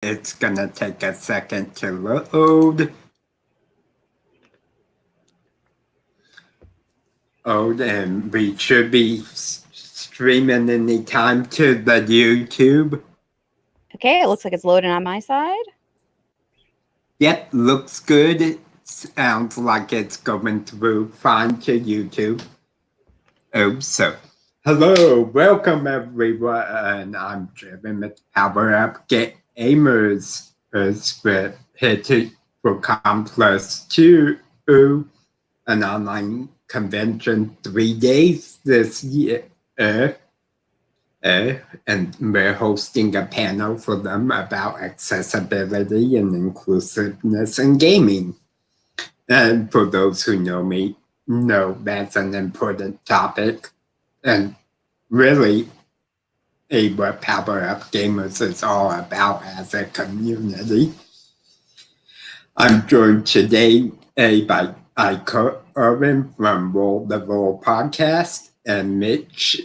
It's gonna take a second to load. And we should be streaming anytime to the YouTube. Okay, it looks like it's loading on my side. Yep, looks good. Sounds like it's going through fine to YouTube. So hello, welcome everyone. I'm Driven with Power Up Gamers. We're here to become +2, an online convention 3 days this year. And we're hosting a panel for them about accessibility and inclusiveness in gaming. And for those who know me, know that's an important topic. And really, what Power Up Gamers is all about as a community. I'm joined today by Ike Irvin from Roll the Roll Podcast and Mitch,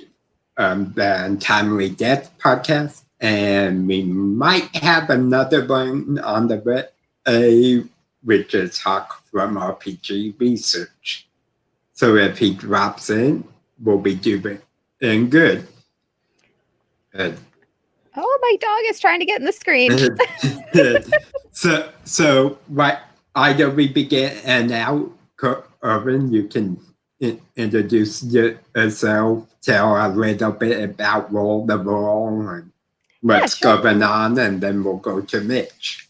the Untimely Death Podcast. And we might have another one on the way, which is Hawk from RPG Research. So if he drops in, we'll be doing good. Oh, my dog is trying to get in the screen. So what? Either we begin and now, Irvin, you can introduce yourself, tell a little bit about Roll the Roll and what's going on, and then we'll go to Mitch.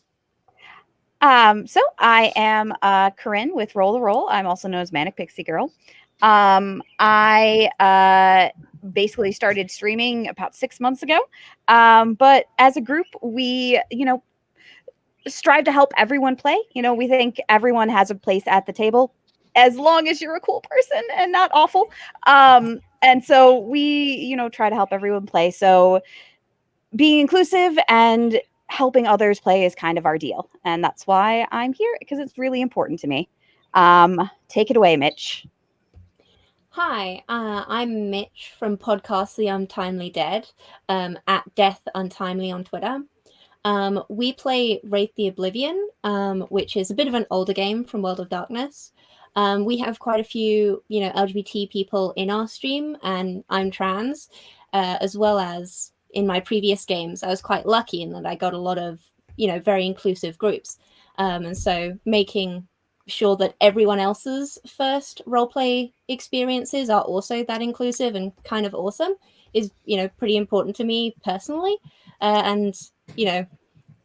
So I am Corinne with Roll the Roll. I'm also known as Manic Pixie Girl. I basically started streaming about 6 months ago. But as a group, we, strive to help everyone play. We think everyone has a place at the table as long as you're a cool person and not awful. And so we, try to help everyone play. So being inclusive and helping others play is kind of our deal. And that's why I'm here, because it's really important to me. Take it away, Mitch. Hi, I'm Mitch from podcast The Untimely Dead, at Death Untimely on Twitter. We play Wraith the Oblivion, which is a bit of an older game from World of Darkness. We have quite a few, LGBT people in our stream, and I'm trans, as well as in my previous games. I was quite lucky in that I got a lot of, very inclusive groups. And so making sure that everyone else's first roleplay experiences are also that inclusive and kind of awesome is, pretty important to me personally. And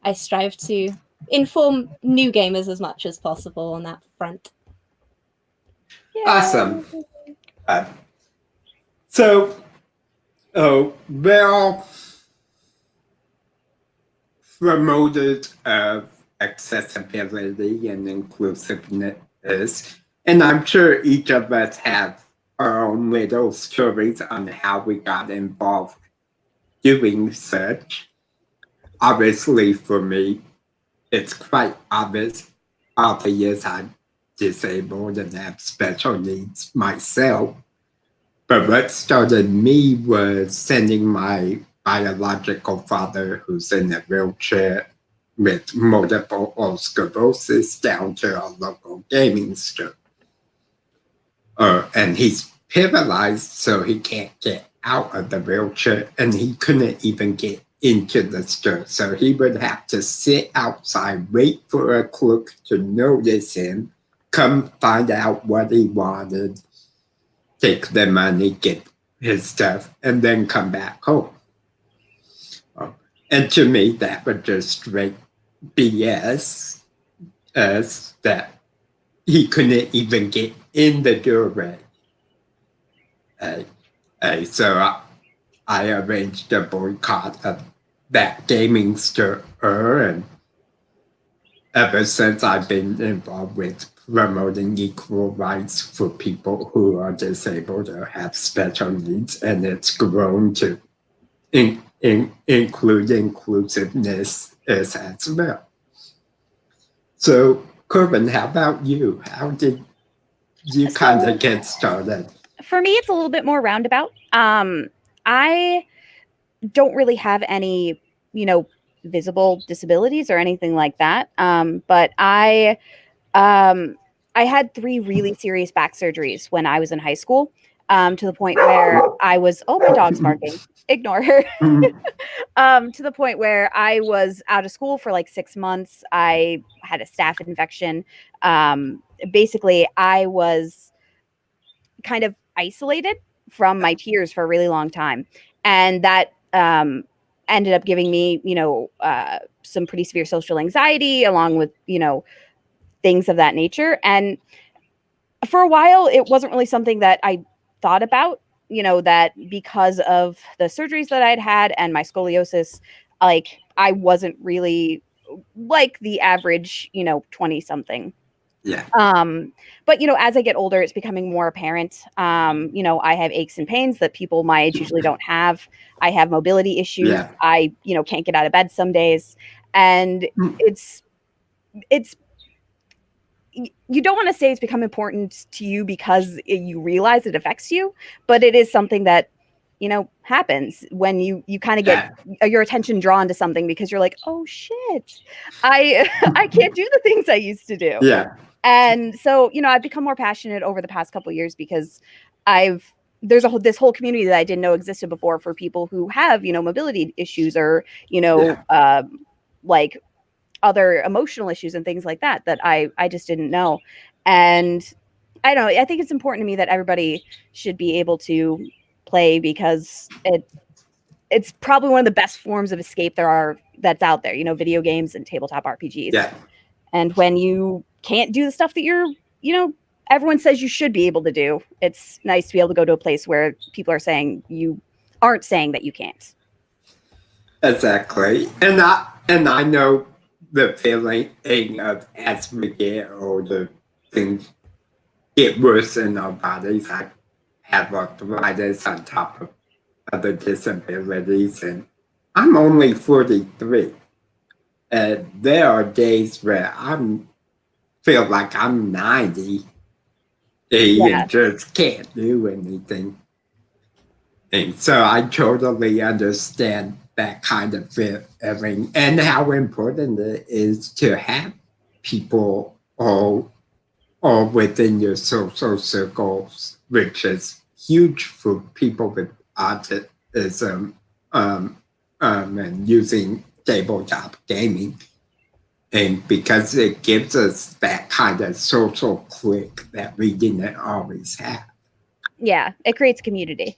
I strive to inform new gamers as much as possible on that front. Awesome. We're all promoters of accessibility and inclusiveness, and I'm sure each of us have our own little stories on how we got involved doing such. Obviously, for me, it's quite obvious I'm disabled and have special needs myself. But what started me was sending my biological father, who's in a wheelchair with multiple sclerosis, down to a local gaming store. And he's paralyzed, so he can't get out of the wheelchair, and he couldn't even get into the store. So he would have to sit outside, wait for a clerk to notice him, come find out what he wanted, take the money, get his stuff, and then come back home. And to me, that was just straight BS, as that he couldn't even get in the doorway. So I arranged a boycott of that gaming store, and ever since I've been involved with promoting equal rights for people who are disabled or have special needs, and it's grown to include inclusiveness as well. So, Corbin, how about you? How did you kind of get started? For me, it's a little bit more roundabout. I don't really have any, visible disabilities or anything like that. But I had 3 really serious back surgeries when I was in high school, to the point where I was, oh, my dog's barking. Ignore her. To the point where I was out of school for like 6 months. I had a staph infection. Basically, I was kind of isolated from my peers for a really long time. And that ended up giving me, some pretty severe social anxiety, along with, things of that nature. And for a while, it wasn't really something that I thought about, that because of the surgeries that I'd had and my scoliosis, like I wasn't really like the average, 20 something. Yeah. But as I get older, it's becoming more apparent. I have aches and pains that people my age usually don't have. I have mobility issues. Yeah. I, can't get out of bed some days. And it's you don't want to say it's become important to you because you realize it affects you, but it is something that, happens when you kind of get your attention drawn to something because you're like, oh shit, I can't do the things I used to do. Yeah. And so, I've become more passionate over the past couple of years because there's this whole community that I didn't know existed before for people who have, mobility issues or, like other emotional issues and things like that I just didn't know. And I don't know, I think it's important to me that everybody should be able to play because it's probably one of the best forms of escape that's out there, video games and tabletop RPGs. Yeah. And when you can't do the stuff that everyone says you should be able to do, it's nice to be able to go to a place where people are saying you aren't saying that you can't. Exactly. And I know the feeling of as we get older, things get worse in our bodies. I have arthritis on top of other disabilities, and I'm only 43. And there are days where I feel like I'm 90 and just can't do anything. And so I totally understand that kind of feeling and how important it is to have people all within your social circles, which is huge for people with autism and using tabletop gaming. And because it gives us that kind of social click that we didn't always have. Yeah, it creates community.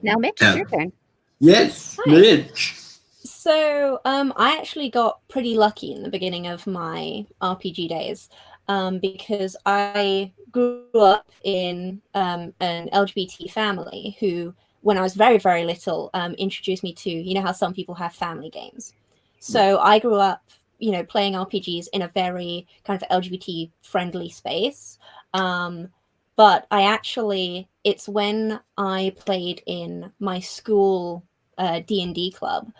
Now, Mitch, it's your turn. Yes, Hi. Mitch. So I actually got pretty lucky in the beginning of my RPG days because I grew up in an LGBT family who, when I was very, very little, introduced me to, how some people have family games. So I grew up, playing RPGs in a very kind of LGBT friendly space. But it's when I played in my school D&D club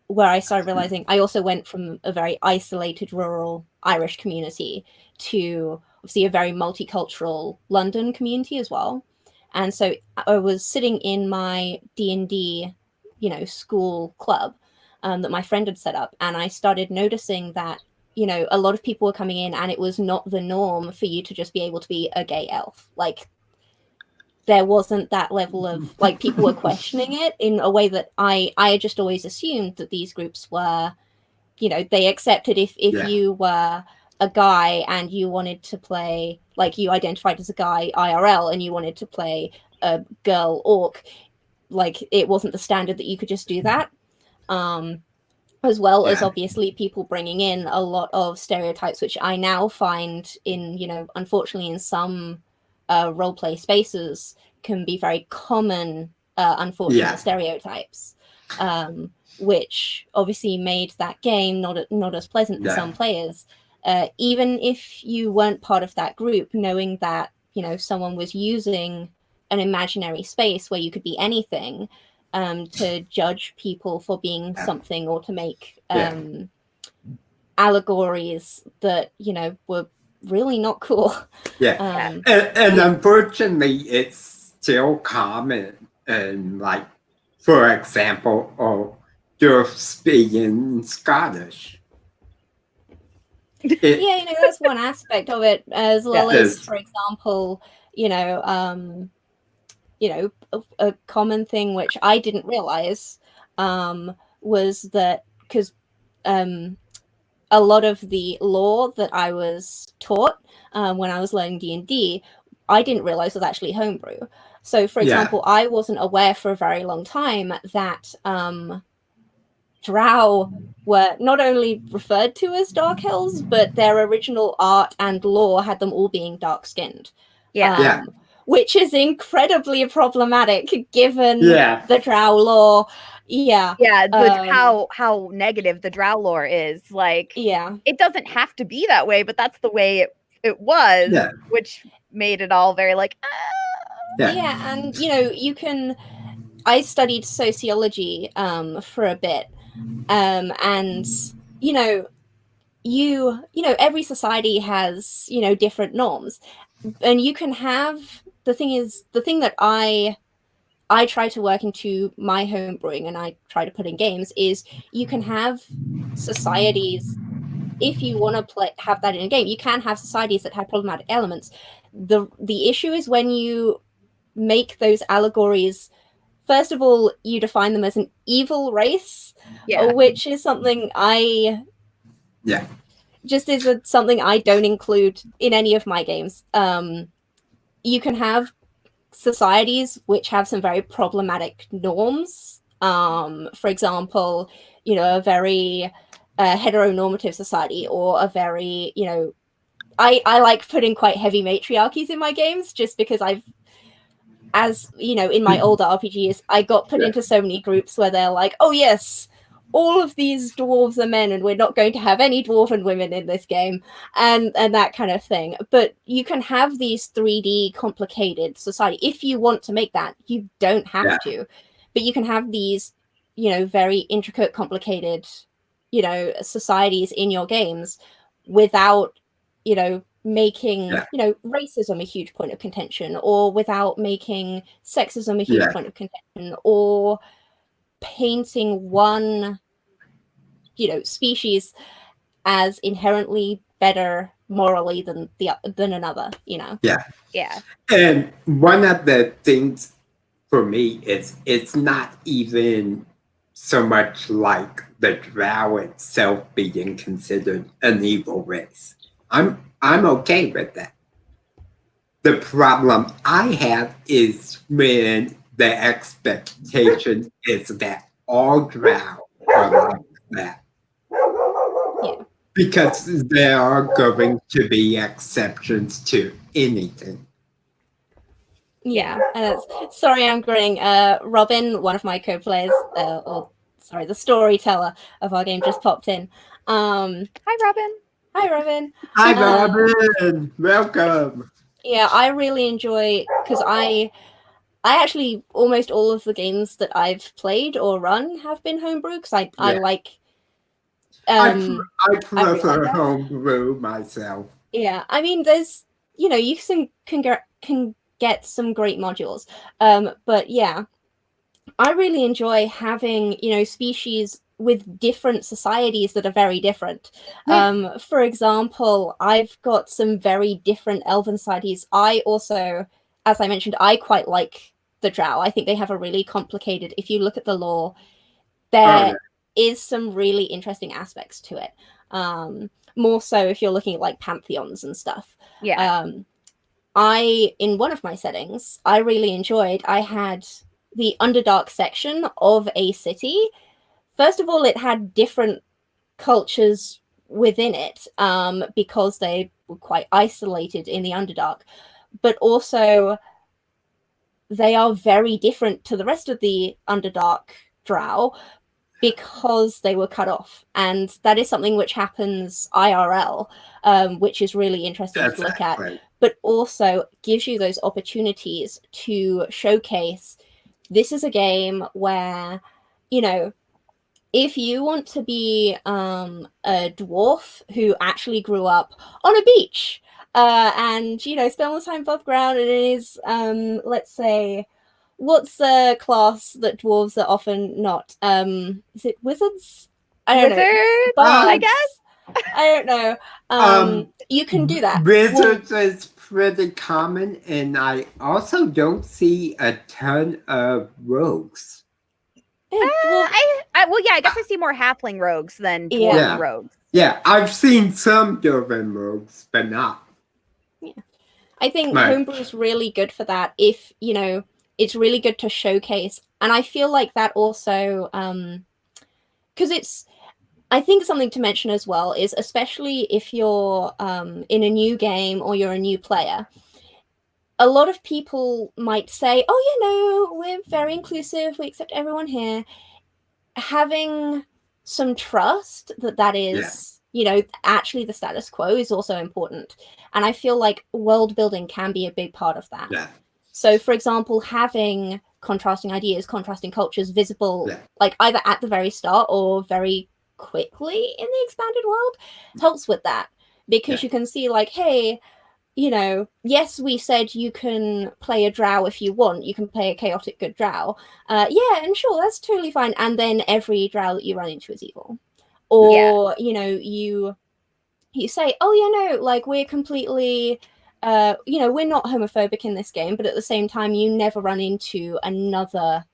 where I started realizing I also went from a very isolated rural Irish community to obviously a very multicultural London community as well. And so I was sitting in my D&D, school club that my friend had set up. And I started noticing that, a lot of people were coming in and it was not the norm for you to just be able to be a gay elf. Like, there wasn't that level of, like, people were questioning it in a way that I had just always assumed that these groups were, they accepted if you were a guy and you wanted to play, like, you identified as a guy IRL and you wanted to play a girl orc, like, it wasn't the standard that you could just do that. As well as obviously people bringing in a lot of stereotypes, which I now find in, unfortunately in some roleplay spaces can be very common, unfortunate stereotypes, which obviously made that game not as pleasant for some players. Even if you weren't part of that group, knowing that, someone was using an imaginary space where you could be anything, to judge people for being something or to make allegories that, were really not cool. And unfortunately, it's still common. And like, for example, you're speaking Scottish. Yeah, that's one aspect of it, as well as, for example, a common thing which I didn't realize was that because a lot of the lore that I was taught when I was learning D&D, I didn't realize was actually homebrew. So, for example, I wasn't aware for a very long time that Drow were not only referred to as Dark Elves, but their original art and lore had them all being dark-skinned. Which is incredibly problematic given the Drow lore. Yeah. How negative the Drow lore is. Like, it doesn't have to be that way, but that's the way it was, which made it all very like, and you can. I studied sociology for a bit, and every society has different norms, and you can have the thing that I try to work into my home brewing and I try to put in games is you can have societies. If you want to have that in a game, you can have societies that have problematic elements. The issue is when you make those allegories. First of all, you define them as an evil race, which is something something I don't include in any of my games. You can have societies which have some very problematic norms. For example, a very heteronormative society, or a very, I like putting quite heavy matriarchies in my games just because in my older RPGs, I got put into so many groups where they're like, oh yes, all of these dwarves are men and we're not going to have any dwarven women in this game, and that kind of thing. But you can have these 3D complicated society. If you want to make that, you don't have to. But you can have these, very intricate, complicated, societies in your games without, making racism a huge point of contention, or without making sexism a huge point of contention, or painting one species as inherently better morally than another. And one of the things for me is it's not even so much like the Drow itself being considered an evil race. I'm okay with that. The problem I have is when the expectation is that all Drow are like that. Because there are going to be exceptions to anything. And sorry, I'm grinning. Robin, one of my co-players, the storyteller of our game, just popped in. Hi, Robin. Hi, Robin. Hi, Robin. Welcome. Yeah, I really enjoy, because I actually, almost all of the games that I've played or run have been homebrew, because I like. I prefer homebrew myself. Yeah, I mean, there's, you can get some great modules, but yeah, I really enjoy having species with different societies that are very different. For example, I've got some very different elven societies. I also, as I mentioned, I quite like the Drow. I think they have a really complicated, if you look at the lore, there is some really interesting aspects to it. More so if you're looking at like pantheons and stuff. In one of my settings, I really enjoyed, I had the Underdark section of a city. First of all, it had different cultures within it, because they were quite isolated in the Underdark, but also they are very different to the rest of the Underdark Drow because they were cut off. And that is something which happens IRL, which is really interesting to look at, but also gives you those opportunities to showcase this is a game where, if you want to be a dwarf who actually grew up on a beach and, spend all the time above ground and is, let's say, what's a class that dwarves are often not? Is it wizards? I don't know. Wizards, Bards. I guess. I don't know. You can do that. Wizards is pretty common, and I also don't see a ton of rogues. I guess I see more halfling rogues than dwarven Yeah. rogues. Yeah, I've seen some dwarven rogues, but not. Yeah. I think Right. homebrew is really good for that. If, you know, it's really good to showcase. And I feel like that also, because I think something to mention as well is, especially if you're in a new game or you're a new player, a lot of people might say, oh, you know, we're very inclusive, we accept everyone here. Having some trust that is, you know, actually the status quo is also important. And I feel like world building can be a big part of that. Yeah. So, for example, having contrasting ideas, contrasting cultures visible, like either at the very start or very quickly in the expanded world helps with that, because you can see like, hey, you know, yes, we said you can play a drow if you want. You can play a chaotic good drow. Yeah, and sure, that's totally fine. And then every drow that you run into is evil. Or, you know, you say, oh, you know, like we're completely, you know, we're not homophobic in this game, but at the same time, you never run into another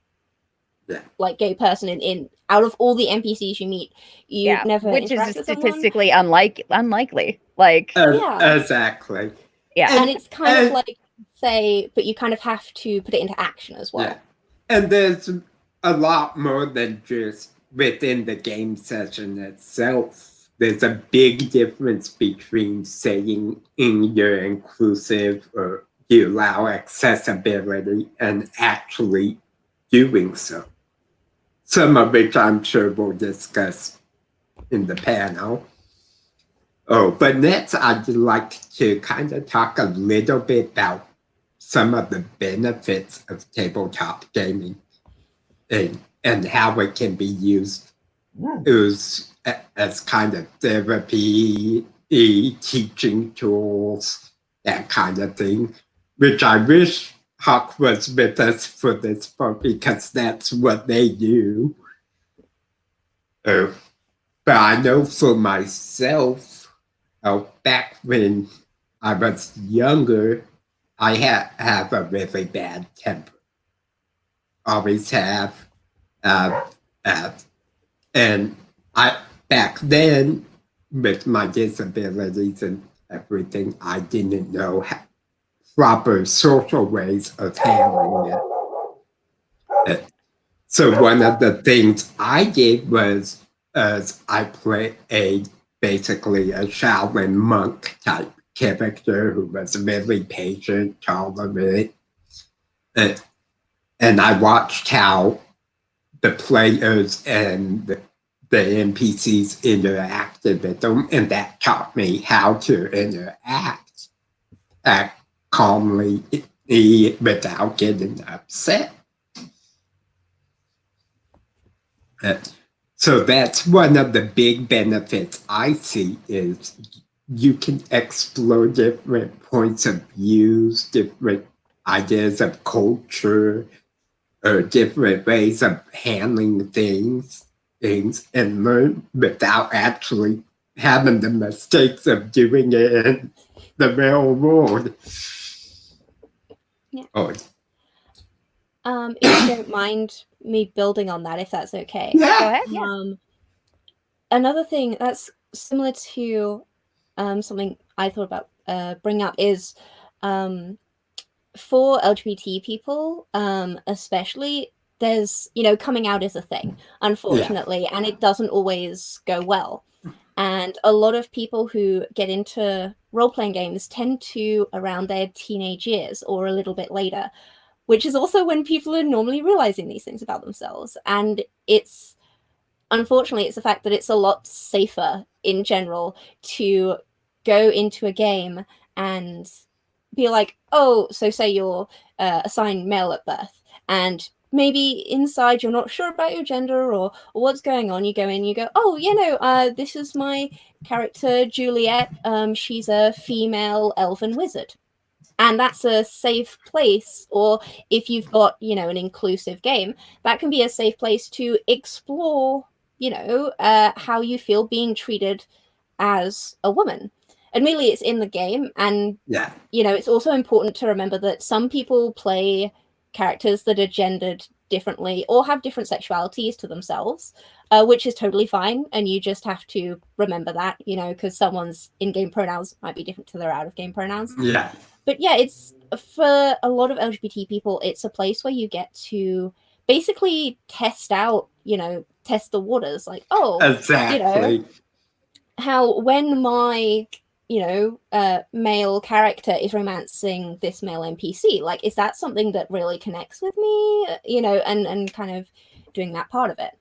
like gay person in out of all the NPCs you meet. You never which is interact with statistically unlikely. Like Exactly. Yeah. And it's kind of like, say, but you kind of have to put it into action as well. Yeah. And there's a lot more than just within the game session itself. There's a big difference between saying you're inclusive or you allow accessibility and actually doing so. Some of which I'm sure we'll discuss in the panel. Oh, but next I'd like to kind of talk a little bit about some of the benefits of tabletop gaming and how it can be used as kind of therapy, teaching tools, that kind of thing, which I wish Huck was with us for this part because that's what they do. But I know for myself, back when I was younger, I have a really bad temper. Always have. And I back then, with my disabilities and everything, I didn't know proper social ways of handling it. So one of the things I did was I played basically a Shaolin monk type character who was really patient, tolerant. And I watched how the players and the NPCs interacted with them, and that taught me how to interact calmly without getting upset. So that's one of the big benefits I see is you can explore different points of views, different ideas of culture, or different ways of handling things and learn without actually having the mistakes of doing it in the real world. Yeah. If you don't mind me building on that, if that's okay. Yeah. Go ahead. Yeah. Another thing that's similar to something I thought about bringing up is for LGBT people, especially, there's, you know, coming out is a thing, unfortunately, and it doesn't always go well. And a lot of people who get into role-playing games tend to around their teenage years or a little bit later, which is also when people are normally realizing these things about themselves. And it's, unfortunately, it's the fact that it's a lot safer in general to go into a game and be like, oh, so say you're assigned male at birth, and maybe inside you're not sure about your gender or what's going on. You go in, you go, oh, you know, this is my character, Juliet. She's a female elven wizard. And that's a safe place. Or if you've got, an inclusive game, that can be a safe place to explore, how you feel being treated as a woman. Admittedly, it's in the game, and it's also important to remember that some people play characters that are gendered differently or have different sexualities to themselves, which is totally fine, and you just have to remember that, because someone's in-game pronouns might be different to their out-of-game pronouns. But yeah, it's, for a lot of LGBT people, it's a place where you get to basically test out, test the waters, like, exactly. How when my male character is romancing this male NPC, like, is that something that really connects with me, and kind of doing that part of it.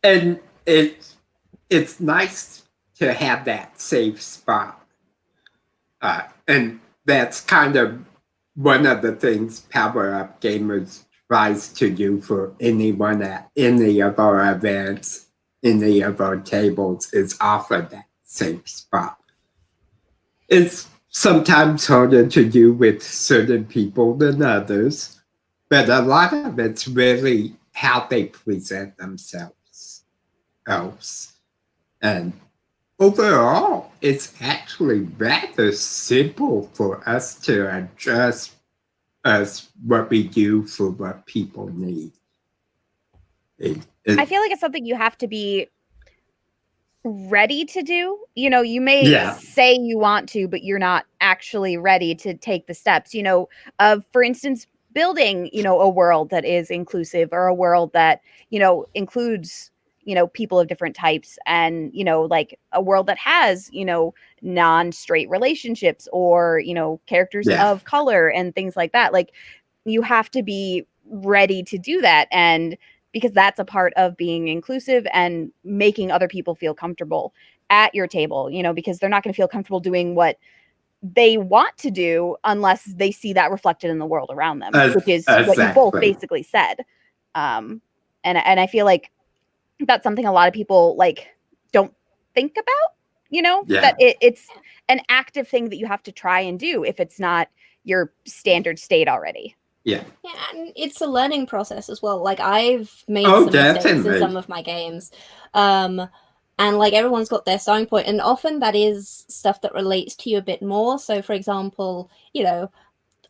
And it's nice to have that safe spot, and that's kind of one of the things Power Up Gamers tries to do for anyone at any of our events, any of our tables, is offer that safe spot. It's sometimes harder to do with certain people than others, but a lot of it's really how they present themselves else. And overall, it's actually rather simple for us to adjust what we do for what people need. I feel like it's something you have to be ready to do. You may say you want to, but you're not actually ready to take the steps, for instance, building, a world that is inclusive, or a world that, includes, people of different types, and, like a world that has, non-straight relationships, or, characters of color and things like that. Like, you have to be ready to do that. And because that's a part of being inclusive and making other people feel comfortable at your table, because they're not going to feel comfortable doing what they want to do unless they see that reflected in the world around them, which is what you both basically said. And I feel like that's something a lot of people don't think about, that it's an active thing that you have to try and do if it's not your standard state already. Yeah, and it's a learning process as well. Like, I've made some mistakes in some of my games. And everyone's got their starting point, and often that is stuff that relates to you a bit more. So, for example,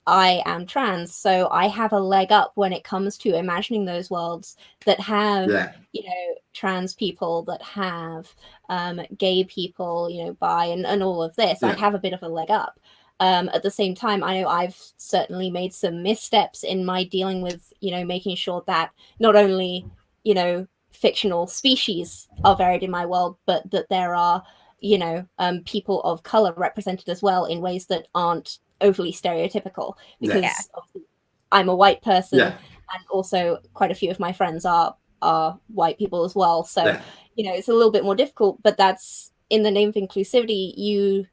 I am trans, so I have a leg up when it comes to imagining those worlds that have, trans people, that have gay people, bi, and all of this. I have a bit of a leg up. At the same time, I know I've certainly made some missteps in my dealing with, making sure that not only, fictional species are varied in my world, but that there are, people of color represented as well in ways that aren't overly stereotypical. Because I'm a white person, and also quite a few of my friends are white people as well. So, it's a little bit more difficult, but that's in the name of inclusivity. You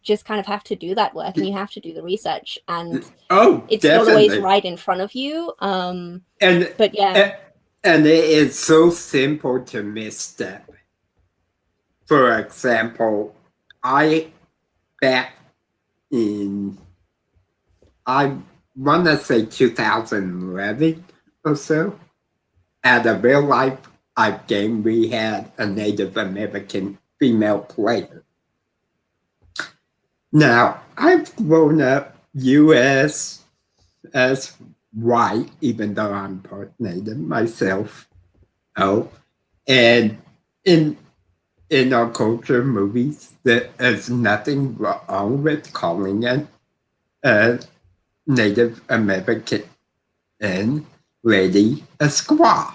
just kind of have to do that work, and you have to do the research, and it's not always right in front of you. And it is so simple to misstep. For example, I want to say 2011 or so, at a real life game, we had a Native American female player. Now, I've grown up U.S. as white, even though I'm part Native myself. And in our culture, movies, there is nothing wrong with calling it a Native American lady a squaw.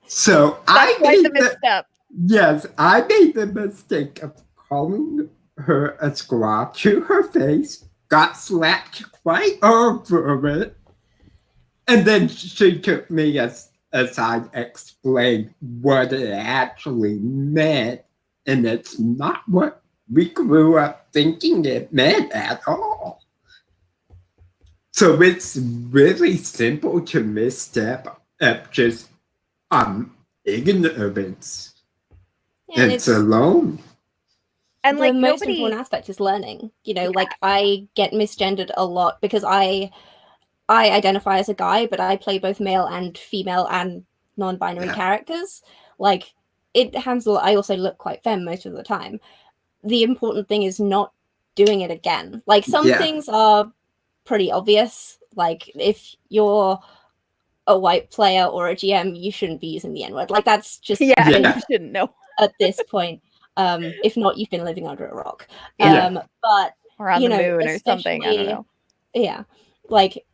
So that's quite the misstep. Yes, I made the mistake of calling her a squaw to her face, got slapped quite over it, and then she took me aside, explained what it actually meant, and it's not what we grew up thinking it meant at all. So it's really simple to misstep at just ignorance. And it's alone. And the like most nobody, important aspect is learning. Like I get misgendered a lot because I identify as a guy, but I play both male and female and non-binary characters. Like it handles. I also look quite femme most of the time. The important thing is not doing it again. Like some things are pretty obvious. Like if you're a white player or a GM, you shouldn't be using the N-word. Like that's just you shouldn't know at this point. If not, you've been living under a rock. But or on the moon or something. I don't know. Yeah, like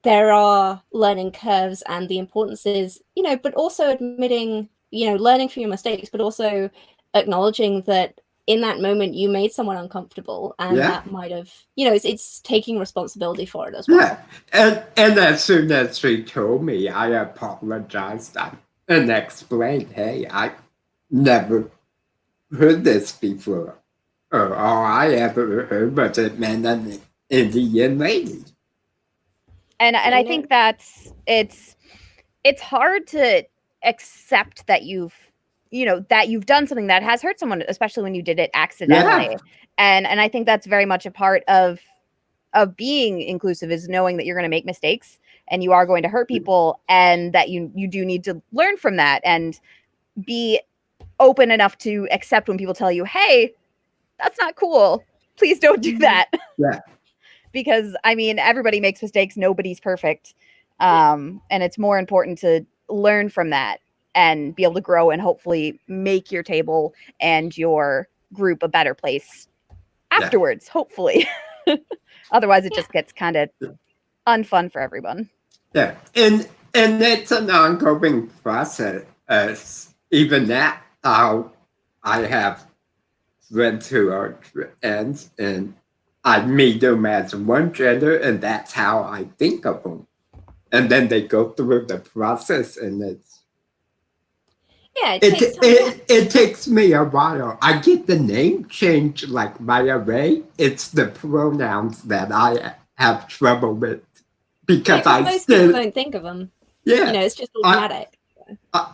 there are learning curves, and the importance is, but also admitting, learning from your mistakes, but also acknowledging that in that moment you made someone uncomfortable, and that might have, it's taking responsibility for it as well. And as soon as she told me, I apologized and explained, hey, I never heard this before. Or all I ever heard was it meant an Indian lady. And I think that's it's hard to accept that you've done something that has hurt someone, especially when you did it accidentally. And I think that's very much a part of being inclusive, is knowing that you're going to make mistakes and you are going to hurt people, and that you do need to learn from that and be open enough to accept when people tell you, hey, that's not cool, please don't do that. Because I mean, everybody makes mistakes, nobody's perfect, and it's more important to learn from that and be able to grow and hopefully make your table and your group a better place afterwards, hopefully. Otherwise it just gets kind of unfun for everyone. And it's an ongoing process. Even that, I have friends who are trans, and I meet them as one gender, and that's how I think of them. And then they go through the process, and it takes me a while. I get the name change like right away. It's the pronouns that I have trouble with, because most people don't think of them. It's just automatic. I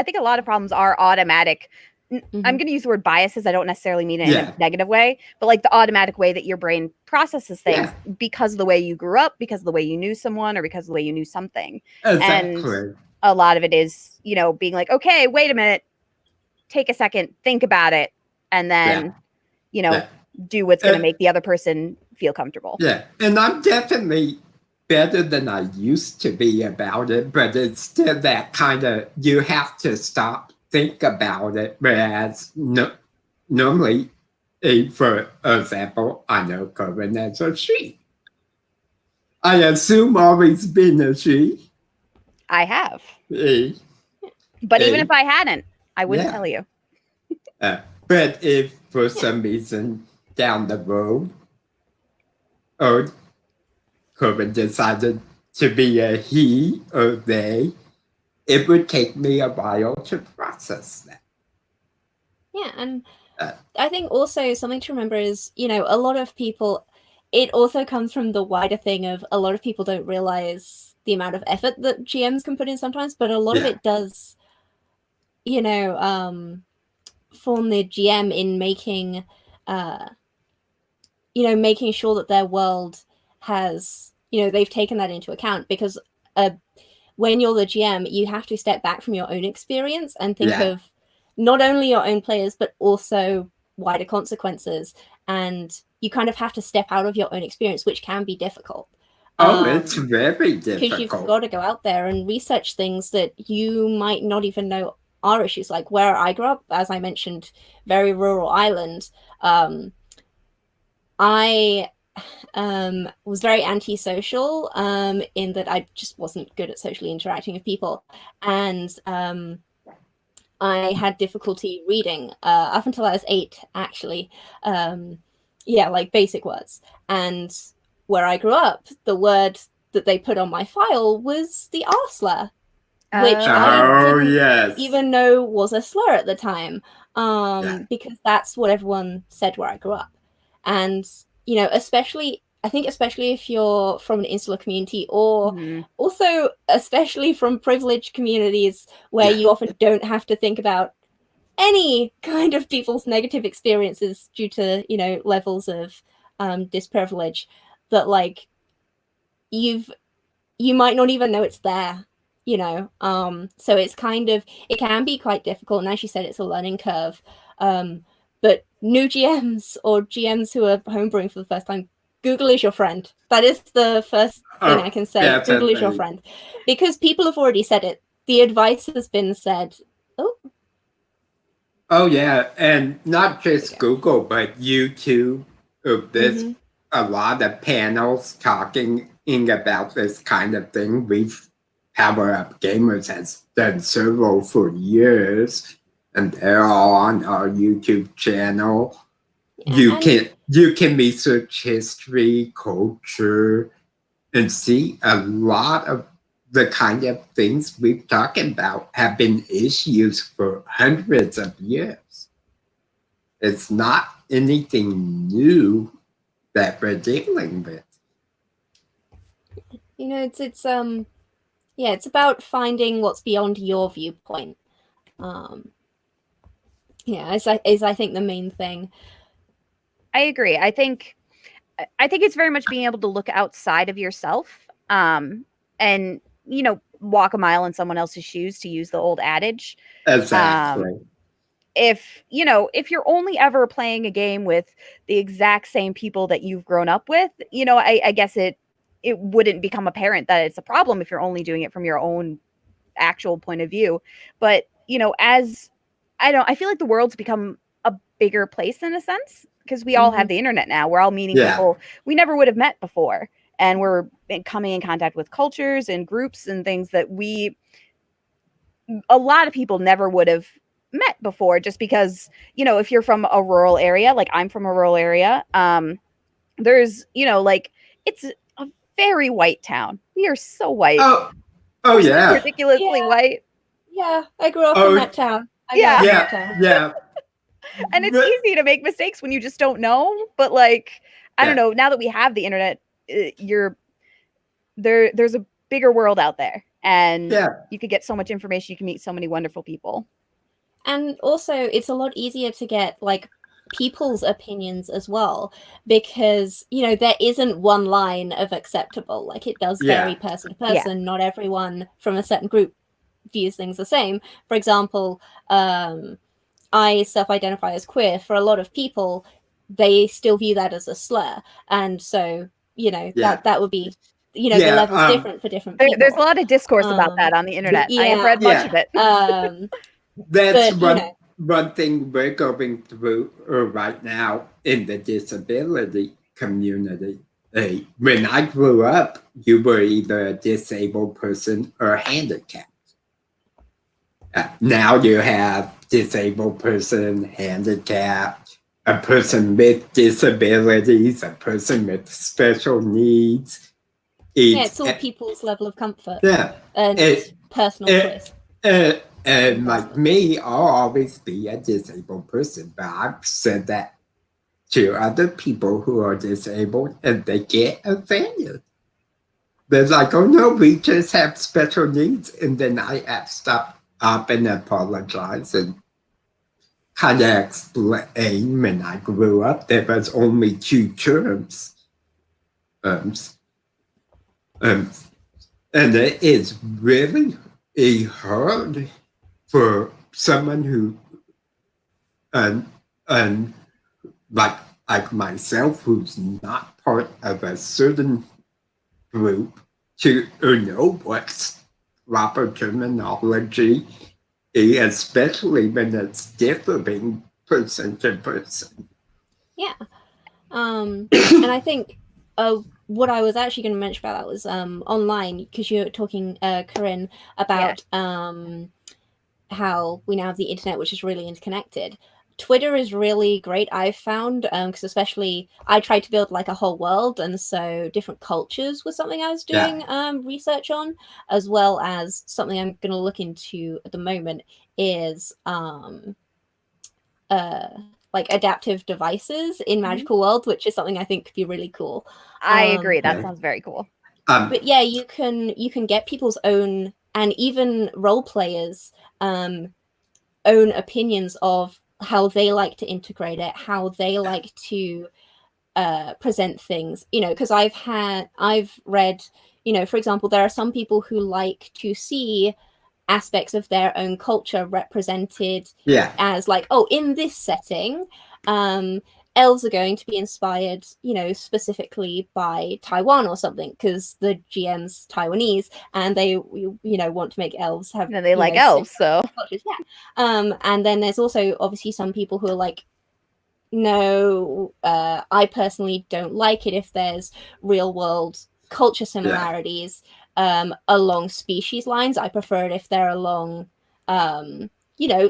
think a lot of problems are automatic. I'm going to use the word biases. I don't necessarily mean it in a negative way, but like the automatic way that your brain processes things because of the way you grew up, because of the way you knew someone, or because of the way you knew something. Exactly. And a lot of it is, being like, okay, wait a minute, take a second, think about it, and then, do what's going to make the other person feel comfortable. And I'm definitely better than I used to be about it, but it's still that kind of, you have to stop, think about it. Whereas normally, for example, I know Corinne as a she. I assume always been a she. I have. But even if I hadn't, I wouldn't tell you. But if for some reason down the road, or Corinne decided to be a he or they, it would take me a while to process that. Yeah, and I think also something to remember is, a lot of people, it also comes from the wider thing of a lot of people don't realize the amount of effort that GMs can put in sometimes, but a lot of it does, form the GM in making, making sure that their world has, they've taken that into account, because when you're the GM, you have to step back from your own experience and think of not only your own players, but also wider consequences. And you kind of have to step out of your own experience, which can be difficult. It's very difficult. Because you've got to go out there and research things that you might not even know are issues. Like where I grew up, as I mentioned, very rural island. I was very antisocial in that I just wasn't good at socially interacting with people. And I had difficulty reading up until I was 8, actually. Like basic words. And where I grew up, the word that they put on my file was the R slur, which I didn't even know was a slur at the time, because that's what everyone said where I grew up. And, especially I think especially if you're from an insular community, or Mhm. also especially from privileged communities where Yeah. you often don't have to think about any kind of people's negative experiences due to, you know, levels of disprivilege, that like you might not even know it's there, you know. So it's kind of, it can be quite difficult, and as you said, it's a learning curve. But new GMs or GMs who are homebrewing for the first time, Google is your friend. That is the first thing I can say. Google is your friend, because people have already said it. The advice has been said. Oh yeah, and not just Google, but YouTube. There's a lot of panels talking about this kind of thing. Power Up Gamers has done several for years, and they're all on our YouTube channel. Yeah, You can research history, culture, and see a lot of the kind of things we're talking about have been issues for hundreds of years. It's not anything new that we're dealing with. you know, yeah, it's about finding what's beyond your viewpoint. Yeah, is I think the main thing. I agree. I think it's very much being able to look outside of yourself, and walk a mile in someone else's shoes, to use the old adage. Exactly. If you're only ever playing a game with the exact same people that you've grown up with, I guess it wouldn't become apparent that it's a problem if you're only doing it from your own actual point of view. But as I feel like the world's become a bigger place in a sense, because we all have the internet now. We're all meeting people we never would have met before, and we're coming in contact with cultures and groups and things that a lot of people never would have met before, just because if you're from a rural area, like I'm from a rural area, there's like, it's a very white town. We are so white. Oh We're so yeah. ridiculously white. Yeah, I grew up in that town. Yeah. And it's easy to make mistakes when you just don't know. But like, I don't know. Now that we have the internet, there's a bigger world out there, and you could get so much information. You can meet so many wonderful people. And also, it's a lot easier to get like people's opinions as well, because there isn't one line of acceptable. Like, it does vary person to person. Not everyone from a certain group views things the same. For example, I self-identify as queer. For a lot of people, they still view that as a slur, and so that would be the level's different for different people. There's a lot of discourse about that on the internet. I have read much of it. That's one thing we're going through right now in the disability community. When I grew up, you were either a disabled person or handicapped. Now you have disabled person, handicapped, a person with disabilities, a person with special needs. It's all people's level of comfort and personal choice. And like me, I'll always be a disabled person, but I've said that to other people who are disabled, and they get offended. They're like, oh no, we just have special needs. And then I have to stop up and apologize and kind of explain when I grew up there was only two terms. And it is really hard for someone who, like myself, who's not part of a certain group, to know what's proper terminology, especially when it's differing person to person. Yeah. And I think what I was actually going to mention about that was online, because you're talking, Corinne, about how we now have the internet, which is really interconnected. Twitter is really great, I've found, because especially I tried to build like a whole world, and so different cultures was something I was doing research on, as well as something I'm going to look into at the moment is like adaptive devices in magical world, which is something I think could be really cool. I agree. That Okay. sounds very cool. But yeah, you can get people's own, and even role players own opinions of how they like to integrate it, how they like to present things, you know, because I've read, you know, for example, there are some people who like to see aspects of their own culture represented as like, oh, in this setting, elves are going to be inspired, you know, specifically by Taiwan or something, because the GM's Taiwanese and they, you know, want to make elves have, and they like elves, so cultures. Yeah. And then there's also obviously some people who are like, no, I personally don't like it if there's real world culture similarities along species lines. I prefer it if they're along, you know,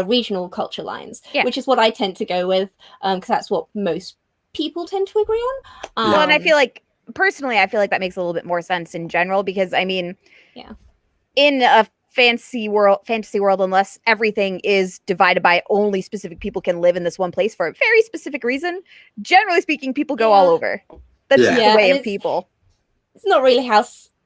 regional culture lines, which is what I tend to go with, because that's what most people tend to agree on. Well, and I feel like, personally, I feel like that makes a little bit more sense in general, because I mean, in a fantasy world, unless everything is divided by only specific people can live in this one place for a very specific reason, generally speaking, people go all over. That's just the way of people. It's not really how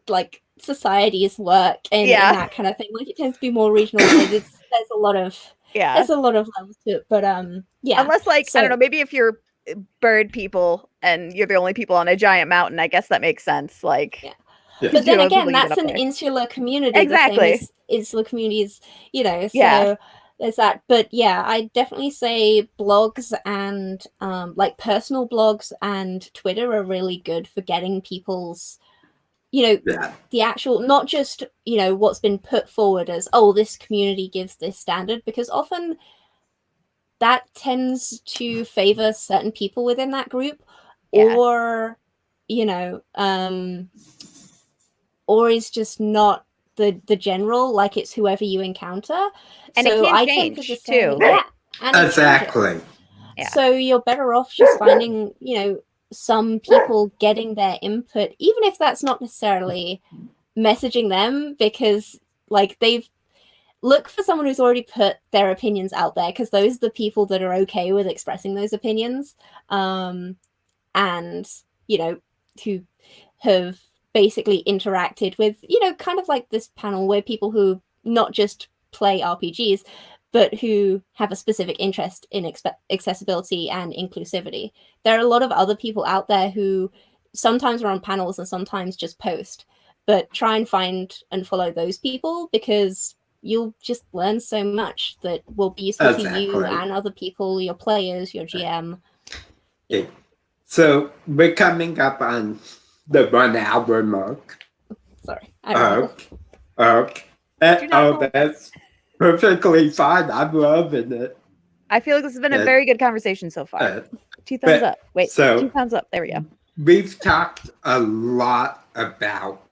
like societies work and that kind of thing. Like, it tends to be more regional. There's a lot of there's a lot of levels to it, but unless, like, I don't know, maybe if you're bird people and you're the only people on a giant mountain, I guess that makes sense. Like, but then again, that's an insular community. Exactly. The same as insular communities, you know. So there's that. But yeah, I definitely say blogs and like personal blogs and Twitter are really good for getting people's, you know, the actual, not just, you know, what's been put forward as, oh, this community gives this standard, because often that tends to favor certain people within that group, or, you know, or is just not the general, like it's whoever you encounter. And so it can I change tend to just say, too. And exactly. So you're better off just finding, you know, some people getting their input, even if that's not necessarily messaging them, because like look for someone who's already put their opinions out there, because those are the people that are okay with expressing those opinions, and, you know, who have basically interacted with, you know, kind of like this panel where people who not just play RPGs, but who have a specific interest in accessibility and inclusivity. There are a lot of other people out there who sometimes are on panels and sometimes just post, but try and find and follow those people, because you'll just learn so much that will be useful to you and other people, your players, your GM. Okay. So we're coming up on the 1 hour mark. Sorry. Okay. That's perfectly fine. I'm loving it. I feel like this has been a very good conversation so far. 2 thumbs up. Wait, 2 thumbs up. There we go. We've talked a lot about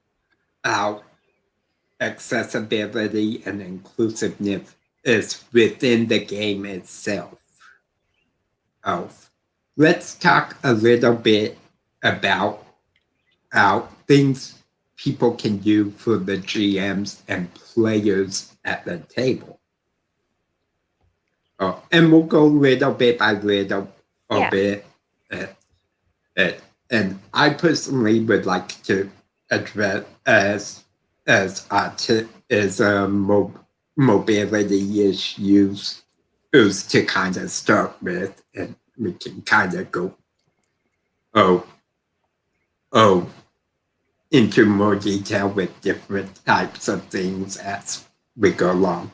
how accessibility and inclusiveness is within the game itself. Let's talk a little bit about how things people can do for the GMs and players at the table. And we'll go little bit by little bit. And I personally would like to address as mobility issues to kind of start with, and we can kind of go into more detail with different types of things as we go along.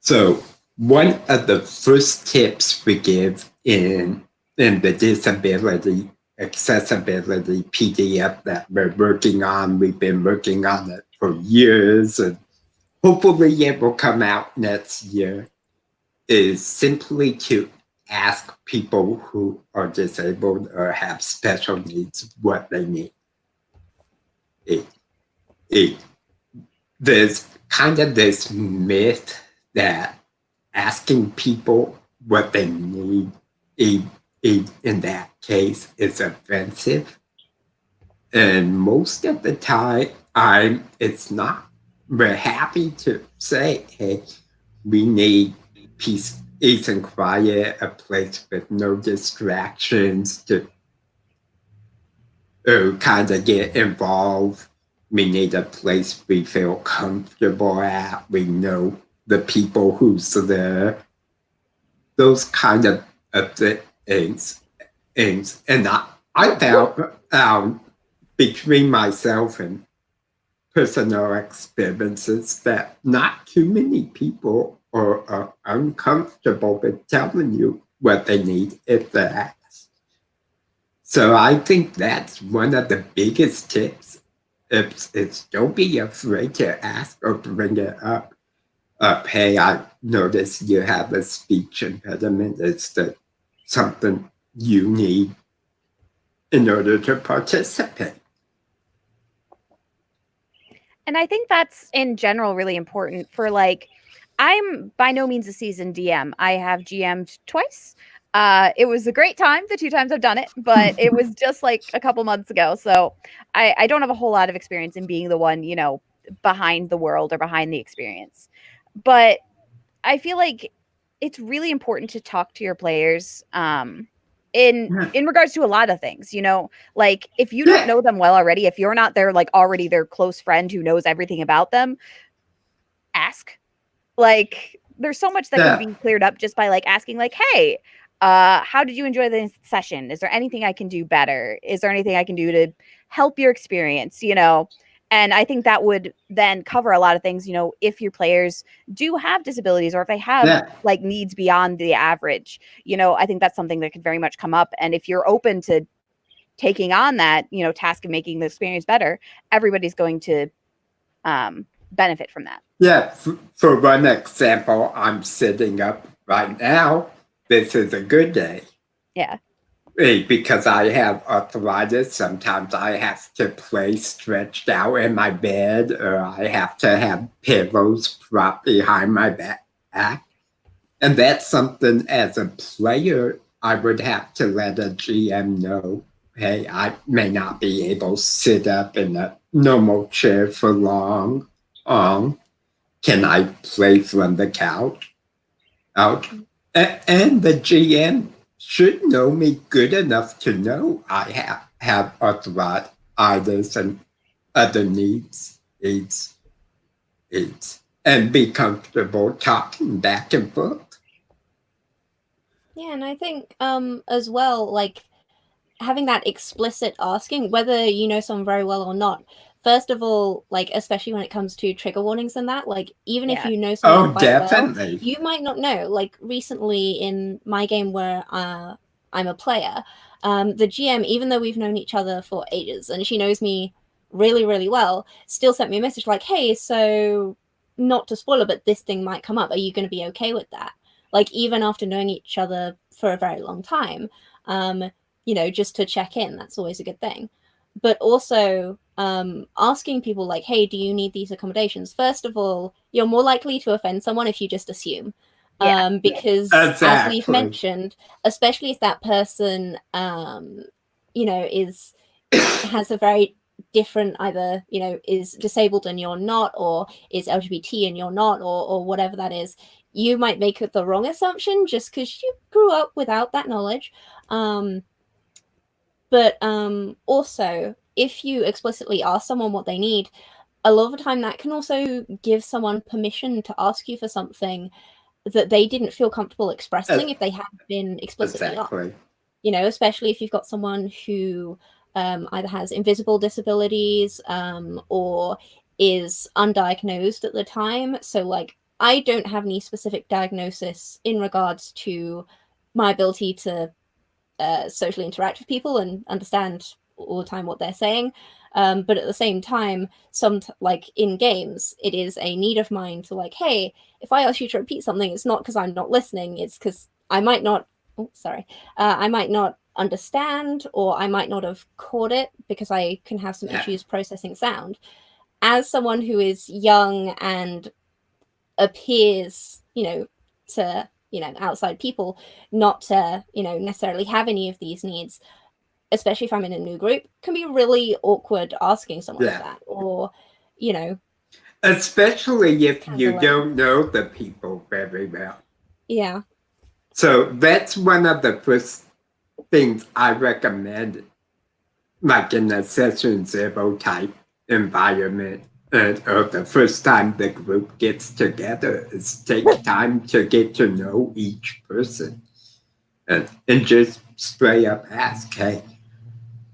So one of the first tips we give in the disability accessibility PDF that we're working on, we've been working on it for years, and hopefully it will come out next year, is simply to ask people who are disabled or have special needs what they need. There's kind of this myth that asking people what they need in that case is offensive. And most of the time, it's not. We're happy to say, hey, We need peace and quiet, a place with no distractions to kind of get involved. We need a place we feel comfortable at. We know the people who's there. Those kind of things. And I found between myself and personal experiences that not too many people are uncomfortable with telling you what they need if they ask. So I think that's one of the biggest tips. It's don't be afraid to ask or bring it up. Hey, I noticed you have a speech impediment. Is that something you need in order to participate? And I think that's in general really important for like, I'm by no means a seasoned DM. I have GM'd twice. It was a great time the 2 times I've done it, but it was just like a couple months ago. So I don't have a whole lot of experience in being the one, you know, behind the world or behind the experience. But I feel like it's really important to talk to your players in regards to a lot of things, you know, like if you don't know them well already, if you're not their like already their close friend who knows everything about them, ask. Like there's so much that can be cleared up just by like asking like, hey, how did you enjoy this session? Is there anything I can do better? Is there anything I can do to help your experience, you know? And I think that would then cover a lot of things, you know, if your players do have disabilities or if they have like needs beyond the average, you know, I think that's something that could very much come up. And if you're open to taking on that, you know, task of making the experience better, everybody's going to benefit from that. Yeah, for one example, I'm sitting up right now. This is a good day. Yeah. Because I have arthritis, sometimes I have to play stretched out in my bed, or I have to have pillows propped behind my back. And that's something as a player, I would have to let a GM know, hey, I may not be able to sit up in a normal chair for long. Can I play from the couch? And the GM should know me good enough to know I have arthritis and other needs, and be comfortable talking back and forth. Yeah, and I think as well, like having that explicit asking, whether you know someone very well or not. First of all, like especially when it comes to trigger warnings and that, like even if you know someone quite definitely. well, you might not know. Like recently in my game where I'm a player, the GM, even though we've known each other for ages and she knows me really, really well, still sent me a message like, hey, so not to spoil it, but this thing might come up. Are you going to be okay with that? Like even after knowing each other for a very long time, you know, just to check in, that's always a good thing. But also asking people like, hey, do you need these accommodations? First of all, you're more likely to offend someone if you just assume. Because as we've mentioned, especially if that person, you know, has a very different, either, you know, is disabled and you're not, or is LGBT and you're not, or whatever that is, you might make the wrong assumption just because you grew up without that knowledge. But also, if you explicitly ask someone what they need, a lot of the time that can also give someone permission to ask you for something that they didn't feel comfortable expressing if they had been explicitly asked. You know, especially if you've got someone who either has invisible disabilities or is undiagnosed at the time. So, like, I don't have any specific diagnosis in regards to my ability to socially interact with people and understand all the time what they're saying. But at the same time, like in games, it is a need of mine to like, hey, if I ask you to repeat something, it's not because I'm not listening. It's because I might not, I might not understand, or I might not have caught it because I can have some issues processing sound. As someone who is young and appears, you know, to, you know, outside people not to, you know, necessarily have any of these needs, especially if I'm in a new group, can be really awkward asking someone for that, or, you know. especially if Kind you of like- don't know the people very well. Yeah. So that's one of the first things I recommend, like in a session zero type environment. Or the first time the group gets together is take time to get to know each person and just straight up ask, hey,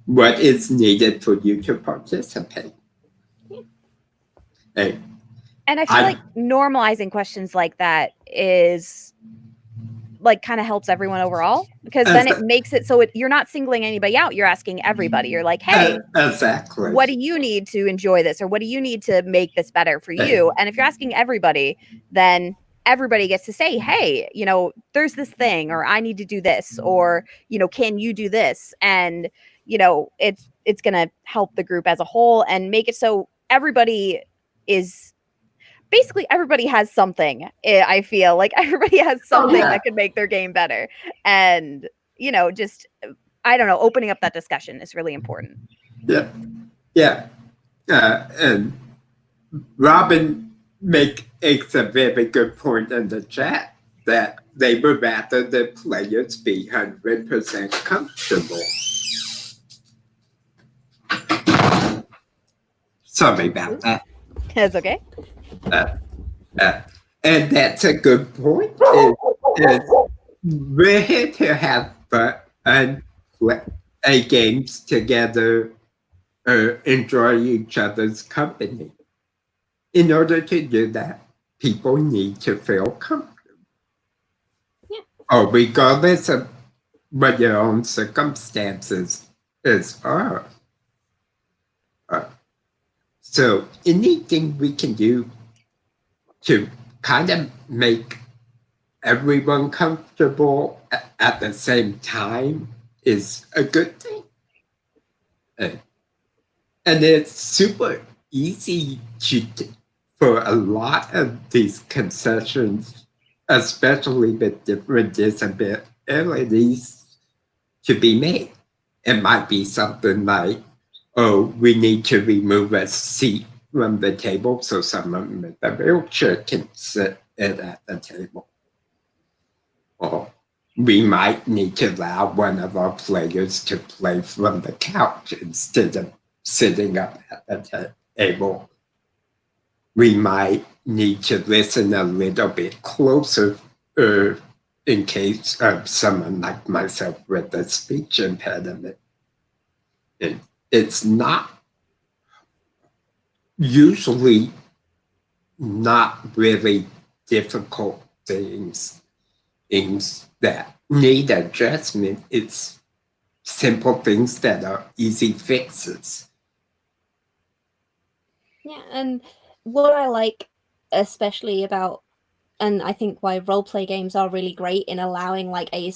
what is needed for you to participate? Hey, And I feel like normalizing questions like that is like kind of helps everyone overall, because then it makes it so you're not singling anybody out. You're asking everybody. You're like, hey, exactly. What do you need to enjoy this, or what do you need to make this better for you? And if you're asking everybody, then everybody gets to say, hey, there's this thing, or I need to do this, or can you do this? And it's going to help the group as a whole and make it so everybody is basically, everybody has something. I feel like everybody has something that could make their game better. And just, I don't know, opening up that discussion is really important. Yeah. And Robin makes a very good point in the chat that they would rather the players be 100% comfortable. Sorry about that. That's okay. And that's a good point. We're here to have fun and play games together, enjoy each other's company. In order to do that, people need to feel comfortable. Or regardless of what your own circumstances are. So anything we can do to kind of make everyone comfortable at the same time is a good thing. And it's super easy for a lot of these concessions, especially with different disabilities, to be made. It might be something like, oh, we need to remove a seat from the table so someone with a wheelchair can sit at the table. Or we might need to allow one of our players to play from the couch instead of sitting up at the table. We might need to listen a little bit closer in case of someone like myself with a speech impediment. And it's not usually not really difficult things that need adjustment. It's simple things that are easy fixes. Yeah, and what I like especially about, and I think why roleplay games are really great in allowing like a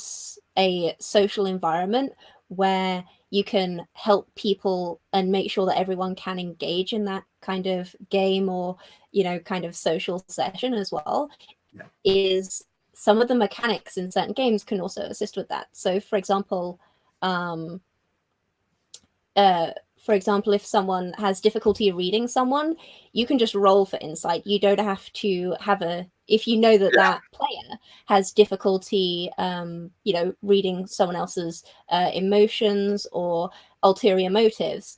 social environment where you can help people and make sure that everyone can engage in that kind of game or kind of social session as well, is some of the mechanics in certain games can also assist with that. So for example, if someone has difficulty reading someone, you can just roll for insight. You don't have to have if you know that that player has difficulty, reading someone else's emotions or ulterior motives,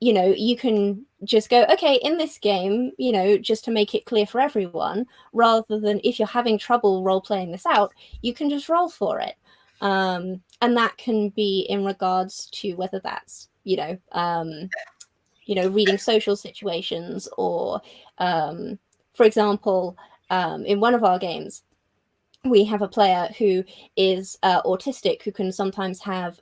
you can just go, okay, in this game, just to make it clear for everyone, rather than if you're having trouble role playing this out, you can just roll for it. And that can be in regards to whether that's, reading social situations or, for example, in one of our games, we have a player who is autistic who can sometimes have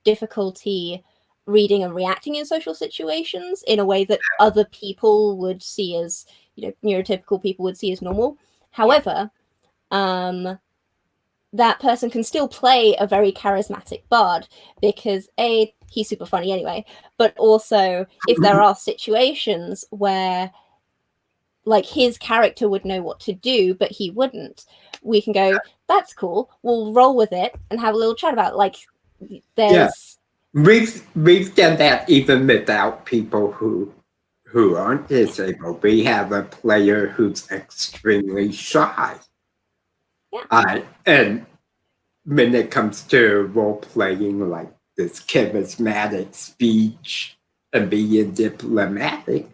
difficulty reading and reacting in social situations in a way that other people would see as, neurotypical people would see as normal. However, that person can still play a very charismatic bard because he's super funny anyway, but also if there are situations where like his character would know what to do but he wouldn't, we can go, that's cool, we'll roll with it and have a little chat about it. Like there's we've done that even without people who who aren't disabled. We have a player who's extremely shy. Yeah. And when it comes to role playing, like this charismatic speech and being diplomatic,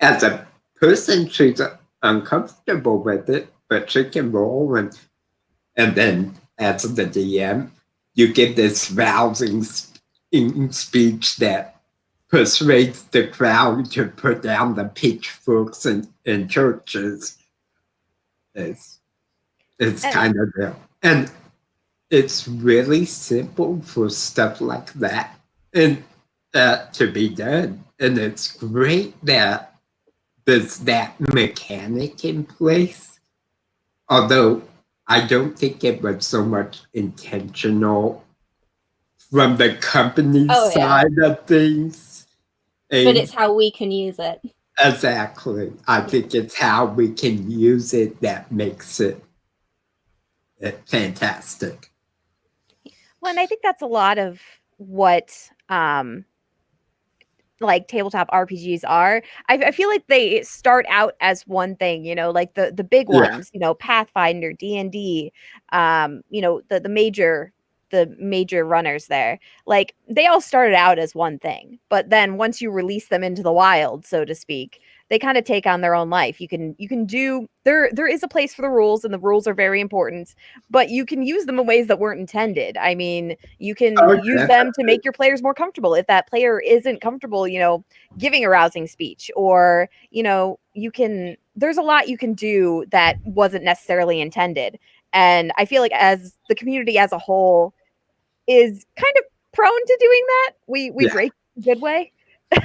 as a person, she's uncomfortable with it, but she can roll. And then, as the DM, you get this rousing speech that persuades the crowd to put down the pitchforks in churches. It's kind of real. And it's really simple for stuff like that and to be done. And it's great that there's that mechanic in place. Although I don't think it was so much intentional from the company side of things. But it's how we can use it. Exactly. I think it's how we can use it that makes it fantastic. Well, and I think that's a lot of what like tabletop RPGs are. I feel like they start out as one thing, you know, like the big ones, you know, Pathfinder, D&D, you know, the major runners there. Like they all started out as one thing, but then once you release them into the wild, so to speak, they kind of take on their own life. You can do there is a place for the rules, and the rules are very important, but you can use them in ways that weren't intended. I mean, you can use them to make your players more comfortable. If that player isn't comfortable, you know, giving a rousing speech, or, you know, there's a lot you can do that wasn't necessarily intended. And I feel like as the community as a whole is kind of prone to doing that, we break in a good way.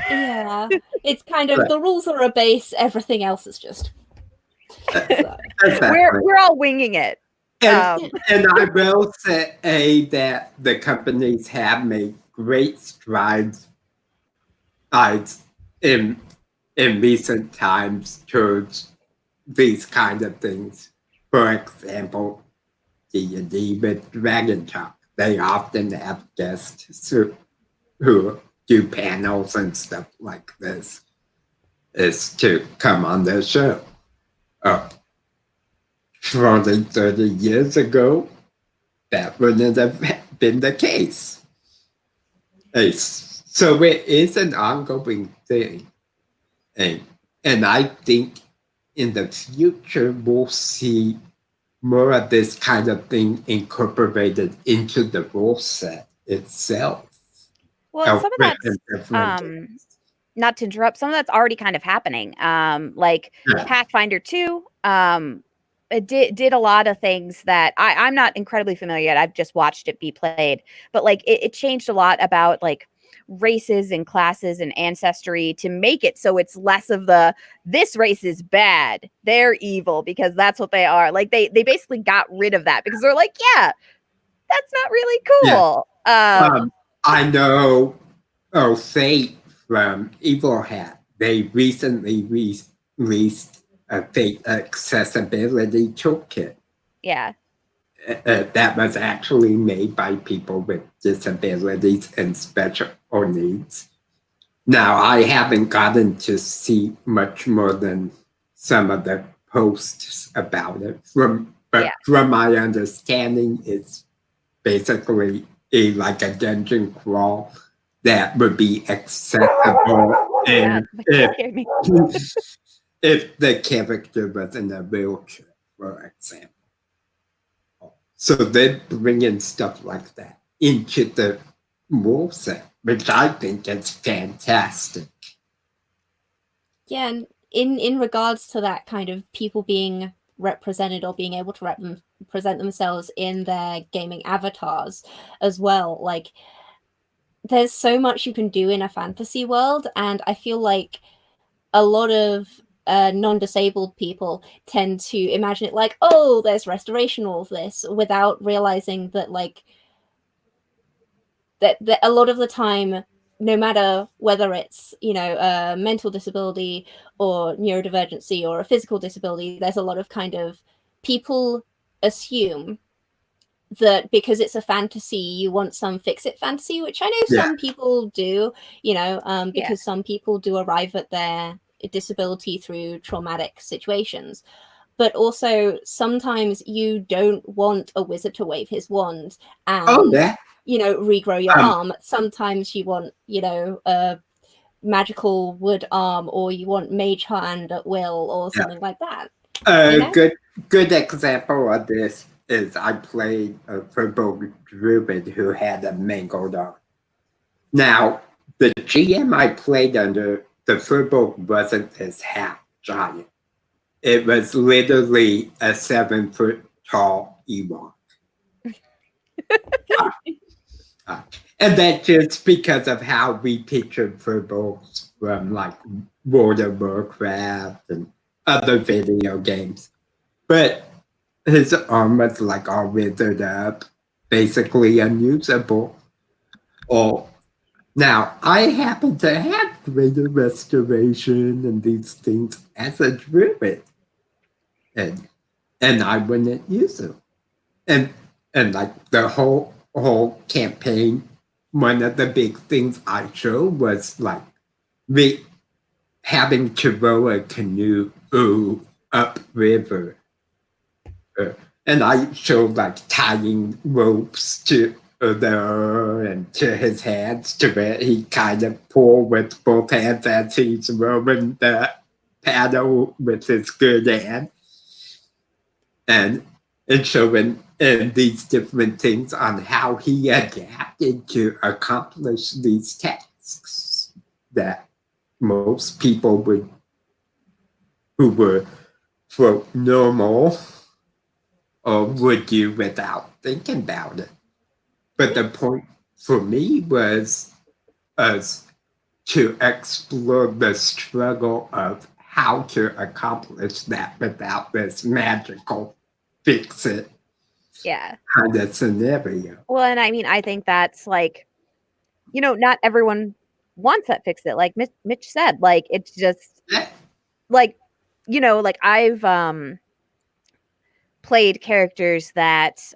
Yeah, it's kind of the rules are a base, everything else is just we're all winging it. And I will say that the companies have made great strides in recent times towards these kind of things. For example, D&D with Dragon Talk, they often have guests who do panels and stuff like this, is to come on their show. 20, 30 years ago, that wouldn't have been the case. So it is an ongoing thing. And I think in the future, we'll see more of this kind of thing incorporated into the rule set itself. Well, some of that's not to interrupt, some of that's already kind of happening. Like Pathfinder 2, it did a lot of things that I'm not incredibly familiar yet. I've just watched it be played, but like it changed a lot about like races and classes and ancestry to make it so it's less of this race is bad, they're evil, because that's what they are. Like they basically got rid of that because they're like, yeah, that's not really cool. I know Fate from Evil Hat, they recently released a Fate accessibility toolkit. Yeah. That was actually made by people with disabilities and special needs. Now, I haven't gotten to see much more than some of the posts about it. From my understanding, it's basically like a dungeon crawl that would be accessible if the character was in a wheelchair, for example. So they bring in stuff like that into the rule set, which I think is fantastic. Yeah, and in regards to that kind of people being represented or being able to present themselves in their gaming avatars as well, like there's so much you can do in a fantasy world, and I feel like a lot of non-disabled people tend to imagine it like, oh, there's restoration, all of this, without realizing that like that a lot of the time, no matter whether it's, you know, a mental disability or neurodivergency or a physical disability, there's a lot of kind of people assume that because it's a fantasy, you want some fix-it fantasy, which I know some people do, you know, because some people do arrive at their disability through traumatic situations. But also sometimes you don't want a wizard to wave his wand and regrow your arm. Sometimes you want a magical wood arm, or you want mage hand at will, or something like that. Good example of this is I played a Firbolg druid who had a mangled arm. Now, the GM I played under, the Firbolg wasn't this half giant. It was literally a 7-foot tall Ewok. And that's just because of how we pictured Firbolgs from like World of Warcraft and other video games. But his arm was like all withered up, basically unusable. Now, I happen to have greater restoration and these things as a druid. And I wouldn't use them. And like the whole campaign, one of the big things I showed was like me having to row a canoe upriver. And I showed like tying ropes to and to his hands to where he kind of pulled with both hands as he's rowing the paddle with his good hand. And showing these different things on how he adapted to accomplish these tasks that most people who were normal or would do without thinking about it. But the point for me was to explore the struggle of how to accomplish that without this magical fix-it kind of scenario. Well, and I mean, I think that's like, not everyone wants that fix-it. Like Mitch said, like, it's just like, like I've played characters that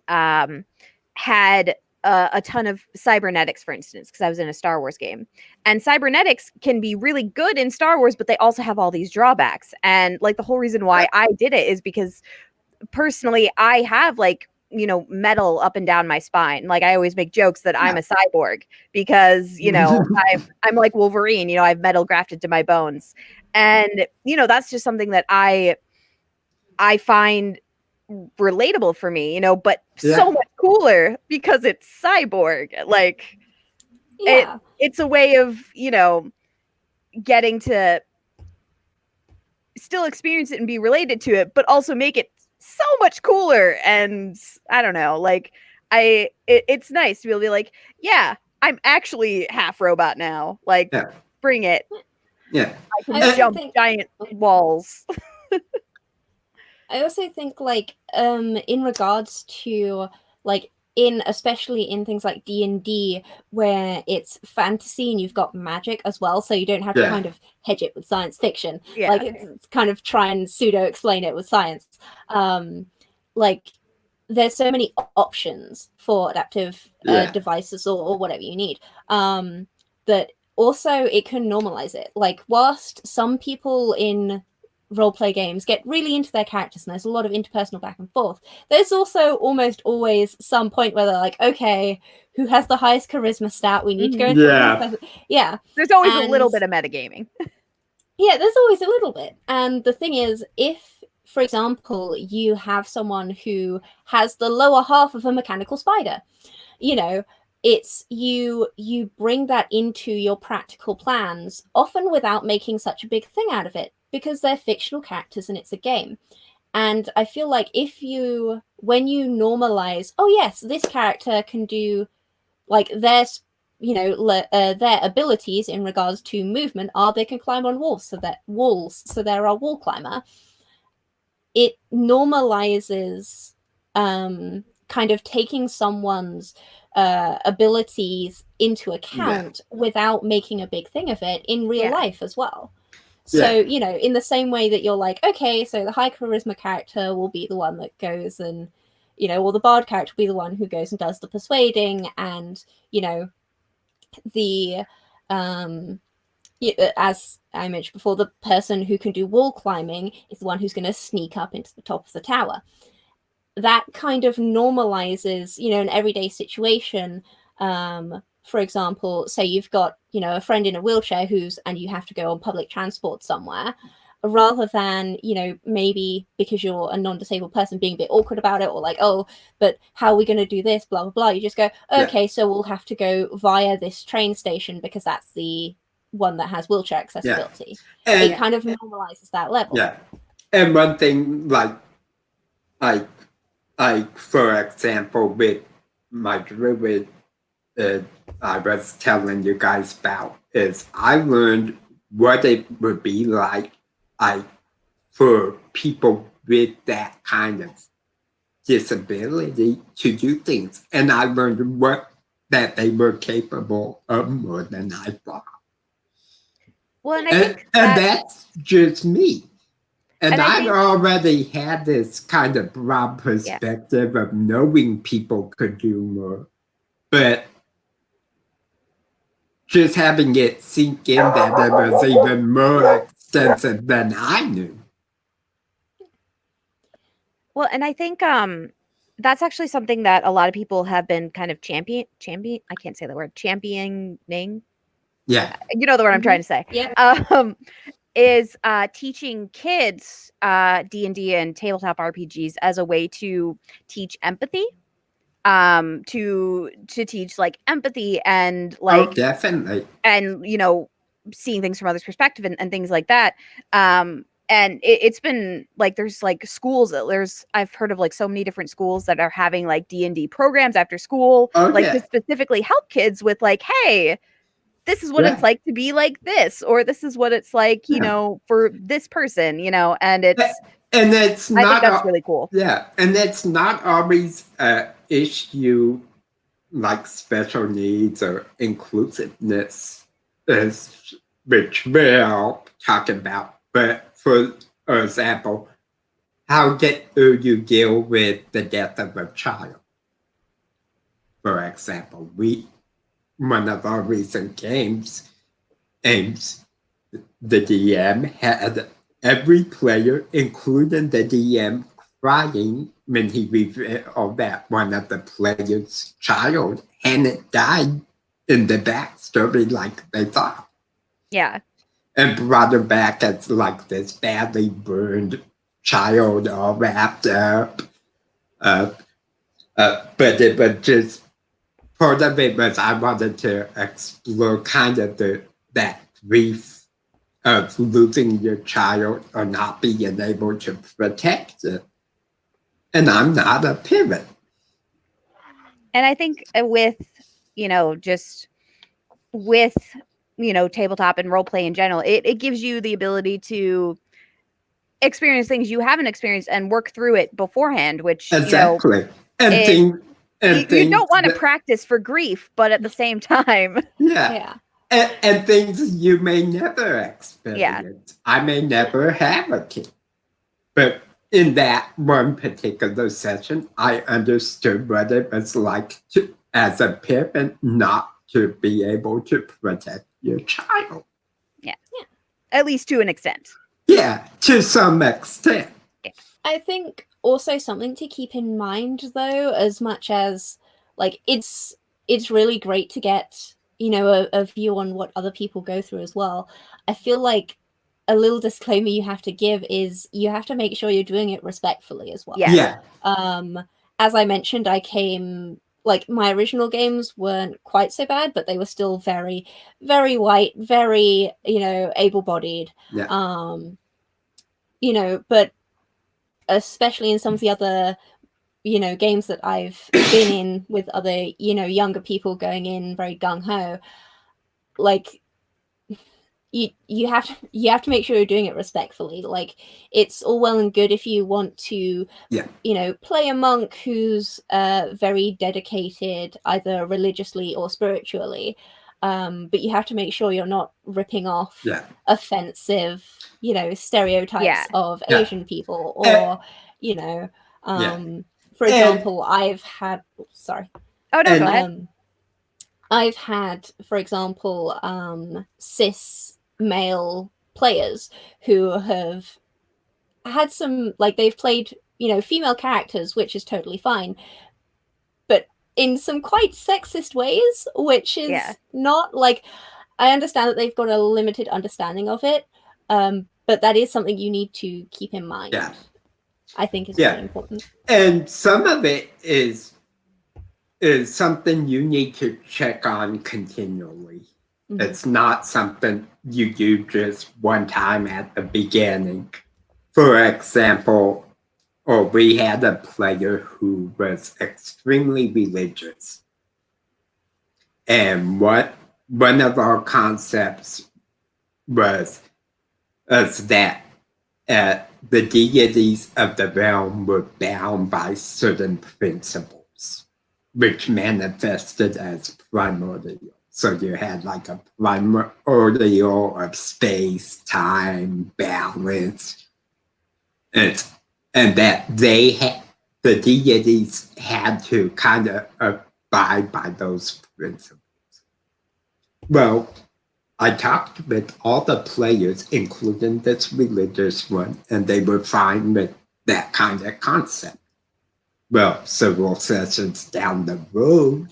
had a ton of cybernetics, for instance, because I was in a Star Wars game. And cybernetics can be really good in Star Wars, but they also have all these drawbacks. And like the whole reason why I did it is because personally, I have like, metal up and down my spine. Like I always make jokes that I'm a cyborg because, I'm like Wolverine, I have metal grafted to my bones. And, that's just something that I find relatable for me, but so much cooler because it's cyborg. Like it's a way of, getting to still experience it and be related to it, but also make it so much cooler. And I don't know, like it's nice to be able to be like, yeah, I'm actually half robot now. Like bring it. Yeah. I can jump giant walls. I also think like in regards to like especially in things like D&D where it's fantasy and you've got magic as well, so you don't have to kind of hedge it with science fiction. Like it's kind of try and pseudo explain it with science. Like there's so many options for adaptive devices or whatever you need, that also it can normalize it. Like whilst some people in role-play games get really into their characters and there's a lot of interpersonal back and forth, there's also almost always some point where they're like, okay, who has the highest charisma stat? We need to go into there's always a little bit of metagaming. There's always a little bit. And the thing is, if, for example, you have someone who has the lower half of a mechanical spider, it's you bring that into your practical plans, often without making such a big thing out of it, because they're fictional characters and it's a game. And I feel like when you normalize, oh yes, this character can do like their abilities in regards to movement are they can climb on walls, so they're a wall climber. It normalizes kind of taking someone's abilities into account without making a big thing of it in real life as well. So, in the same way that you're like, okay, so the high charisma character will be the one that goes and, or the bard character will be the one who goes and does the persuading, and, the, as I mentioned before, the person who can do wall climbing is the one who's going to sneak up into the top of the tower. That kind of normalizes, an everyday situation. For example, say you've got, a friend in a wheelchair and you have to go on public transport somewhere, rather than, maybe because you're a non-disabled person being a bit awkward about it, or like, oh, but how are we going to do this, blah, blah, blah. You just go, okay, so we'll have to go via this train station because that's the one that has wheelchair accessibility. And it kind of normalizes that level. Yeah. And one thing, like for example, with my druid, I was telling you guys about, is I learned what it would be like for people with that kind of disability to do things. And I learned that they were capable of more than I thought. Well, and I think that's just me. And I I've already had this kind of broad perspective of knowing people could do more. But just having it sink in that it was even more extensive than I knew. Well, and I think that's actually something that a lot of people have been kind of champion. I can't say the word, championing. Yeah. You know the word I'm trying to say. Yeah. Is teaching kids D&D and tabletop RPGs as a way to teach empathy, to teach like empathy and like definitely, and seeing things from others' perspective and things like that. And it's been like there's like schools. I've heard of like so many different schools that are having like D&D programs after school, to specifically help kids with like, hey, this is what it's like to be like this, or this is what it's like, for this person, and it's I think that's really cool. Yeah. And it's not always an issue like special needs or inclusiveness, which we'll talk about. But for example, how do you deal with the death of a child? For example, one of our recent games, the DM had every player, including the DM, crying when he revealed that one of the players' child hadn't died in the backstory like they thought. Yeah. And brought her back as like this badly burned child all wrapped up. But it was just, part of it was I wanted to explore kind of that grief of losing your child or not being able to protect it. And I'm not a parent. And I think with, just with, tabletop and role play in general, it gives you the ability to experience things you haven't experienced and work through it beforehand, which, exactly. You don't want to practice for grief, but at the same time. Yeah. And things you may never experience. I may never have a kid. But in that one particular session, I understood what it was like to, as a parent, not to be able to protect your child. Yeah. At least to an extent. Yeah, to some extent. Yeah. I think also something to keep in mind, though, as much as like it's really great to get a view on what other people go through as well. I feel like a little disclaimer you have to give is you have to make sure you're doing it respectfully as well. Yeah. As I mentioned, I came, like, my original games weren't quite so bad, but they were still very, very white, very, able-bodied. Yeah. But especially in some of the other, games that I've been in with other, younger people going in very gung-ho, like, you have to make sure you're doing it respectfully. Like, it's all well and good if you want to play a monk who's very dedicated either religiously or spiritually, but you have to make sure you're not ripping off offensive stereotypes of Asian people, or for example, I've had go ahead. I've had, for example, cis male players who have had some, like, they've played, female characters, which is totally fine, but in some quite sexist ways, which is not, like, I understand that they've got a limited understanding of it, but that is something you need to keep in mind. Yeah. I think is really important. And some of it is something you need to check on continually. Mm-hmm. It's not something you do just one time at the beginning. For example, we had a player who was extremely religious. And one of our concepts was that the deities of the realm were bound by certain principles, which manifested as primordial. So you had like a primordial of space, time, balance, and that the deities had to kind of abide by those principles. Well, I talked with all the players, including this religious one, and they were fine with that kind of concept. Well, several sessions down the road,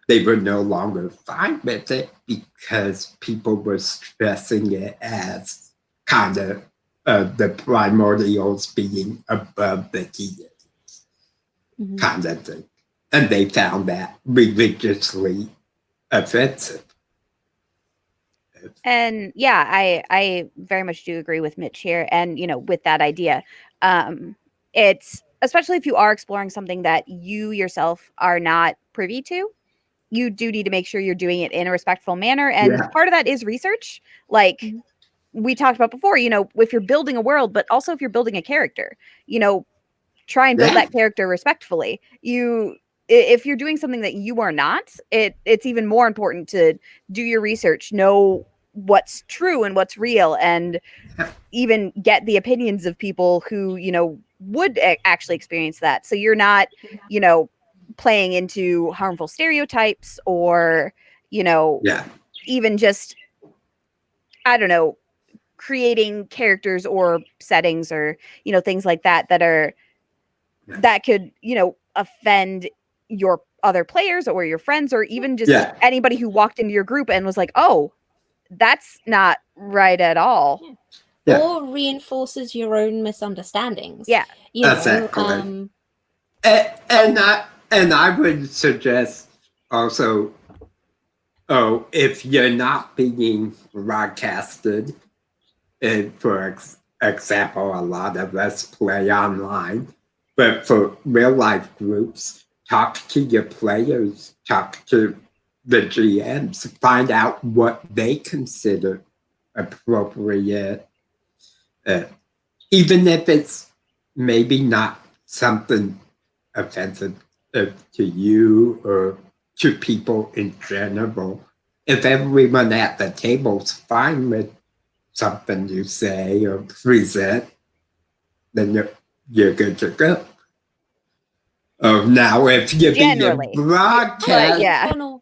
they were no longer fine with it because people were stressing it as kind of the primordials being above the deities, kind of thing. And they found that religiously offensive. And yeah, I very much do agree with Mitch here. And, with that idea, it's especially if you are exploring something that you yourself are not privy to, you do need to make sure you're doing it in a respectful manner. And part of that is research. Like we talked about before, if you're building a world, but also if you're building a character, try and build that character respectfully. If you're doing something that you are not, it's even more important to do your research, know what's true and what's real, and even get the opinions of people who, would actually experience that. So you're not, playing into harmful stereotypes or, even just, I don't know, creating characters or settings or, things like that that could, offend your other players or your friends or even just anybody who walked into your group and was like, oh, that's not right at all. Or reinforces your own misunderstandings. Exactly. And I would suggest also, if you're not being broadcasted, for example, a lot of us play online, but for real life groups, talk to your players, talk to the GMs, find out what they consider appropriate, even if it's maybe not something offensive to you or to people in general. If everyone at the table's fine with something you say or present, then you're good to go. Oh, now if you're being broadcast,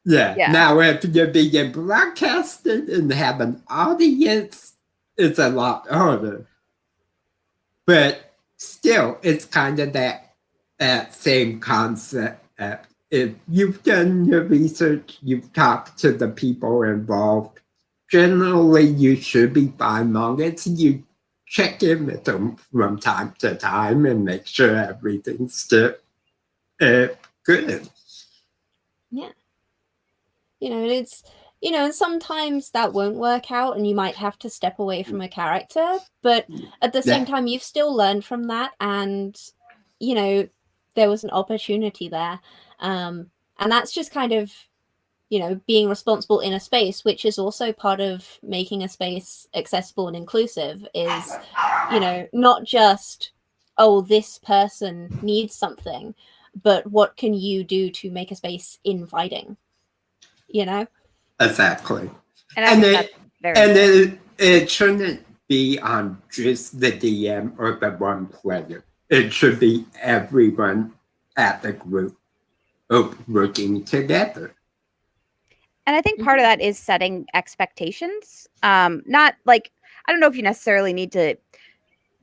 now if you're being broadcasted and have an audience, it's a lot harder. But still, it's kind of that same concept. If you've done your research, you've talked to the people involved, generally you should be fine long as you check in with them from time to time and make sure everything's still good. Yeah. It's, and sometimes that won't work out and you might have to step away from a character, but at the same time, you've still learned from that and, there was an opportunity there. And that's just kind of, being responsible in a space, which is also part of making a space accessible and inclusive is, not just, oh, this person needs something, but what can you do to make a space inviting? Exactly. And it shouldn't be on just the DM or the one player. It should be everyone at the group working together. And I think part of that is setting expectations. Not like, I don't know if you necessarily need to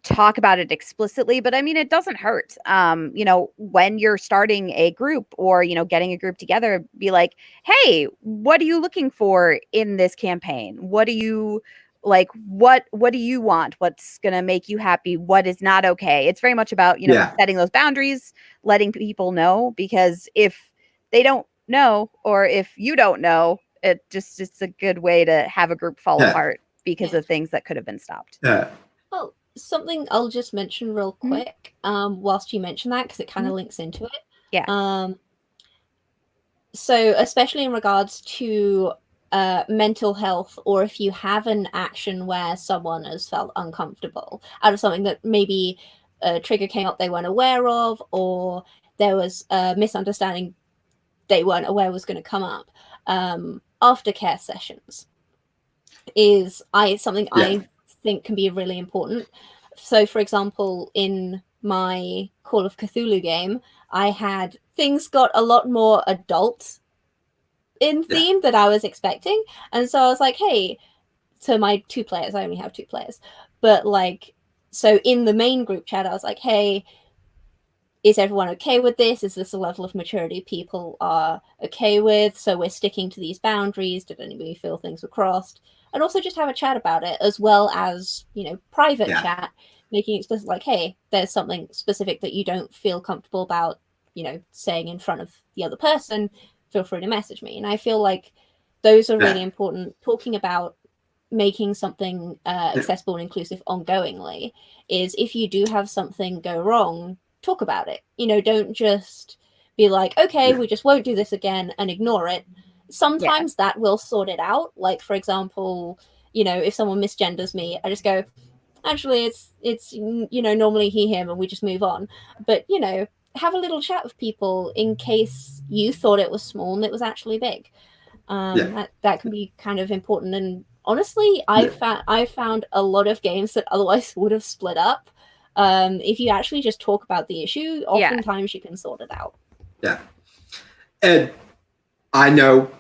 talk about it explicitly, but I mean, it doesn't hurt. When you're starting a group or, getting a group together, be like, hey, what are you looking for in this campaign? What do you like? What do you want? What's going to make you happy? What is not okay? It's very much about, Yeah. setting those boundaries, letting people know, because if they don't know, or if you don't know, it's a good way to have a group fall Yeah. apart because Yeah. of things that could have been stopped. Well, something I'll just mention real quick, whilst you mention that, because it kind of links into it. Yeah. So especially in regards to mental health, or if you have an action where someone has felt uncomfortable out of something that maybe a trigger came up they weren't aware of, or there was a misunderstanding they weren't aware was going to come up, aftercare sessions is something I think can be really important. So, for example, in my Call of Cthulhu game, I had things got a lot more adult in theme than I was expecting. And so I was like, hey, to my 2 players, I only have 2 players, but like, so in the main group chat, I was like, hey, is everyone okay with this? Is this a level of maturity people are okay with? So we're sticking to these boundaries. Did anybody feel things were crossed? And also just have a chat about it, as well as, private chat, making it explicit, like, hey, there's something specific that you don't feel comfortable about, saying in front of the other person, feel free to message me. And I feel like those are really important. Talking about making something accessible and inclusive ongoingly is, if you do have something go wrong, talk about it. Don't just be like, okay, we just won't do this again and ignore it. Sometimes that will sort it out. Like, for example, if someone misgenders me, I just go, actually, it's normally he, him, and we just move on. But, have a little chat with people in case you thought it was small and it was actually big. That can be kind of important. And honestly, I found a lot of games that otherwise would have split up. If you actually just talk about the issue, oftentimes you can sort it out. Yeah. And I know,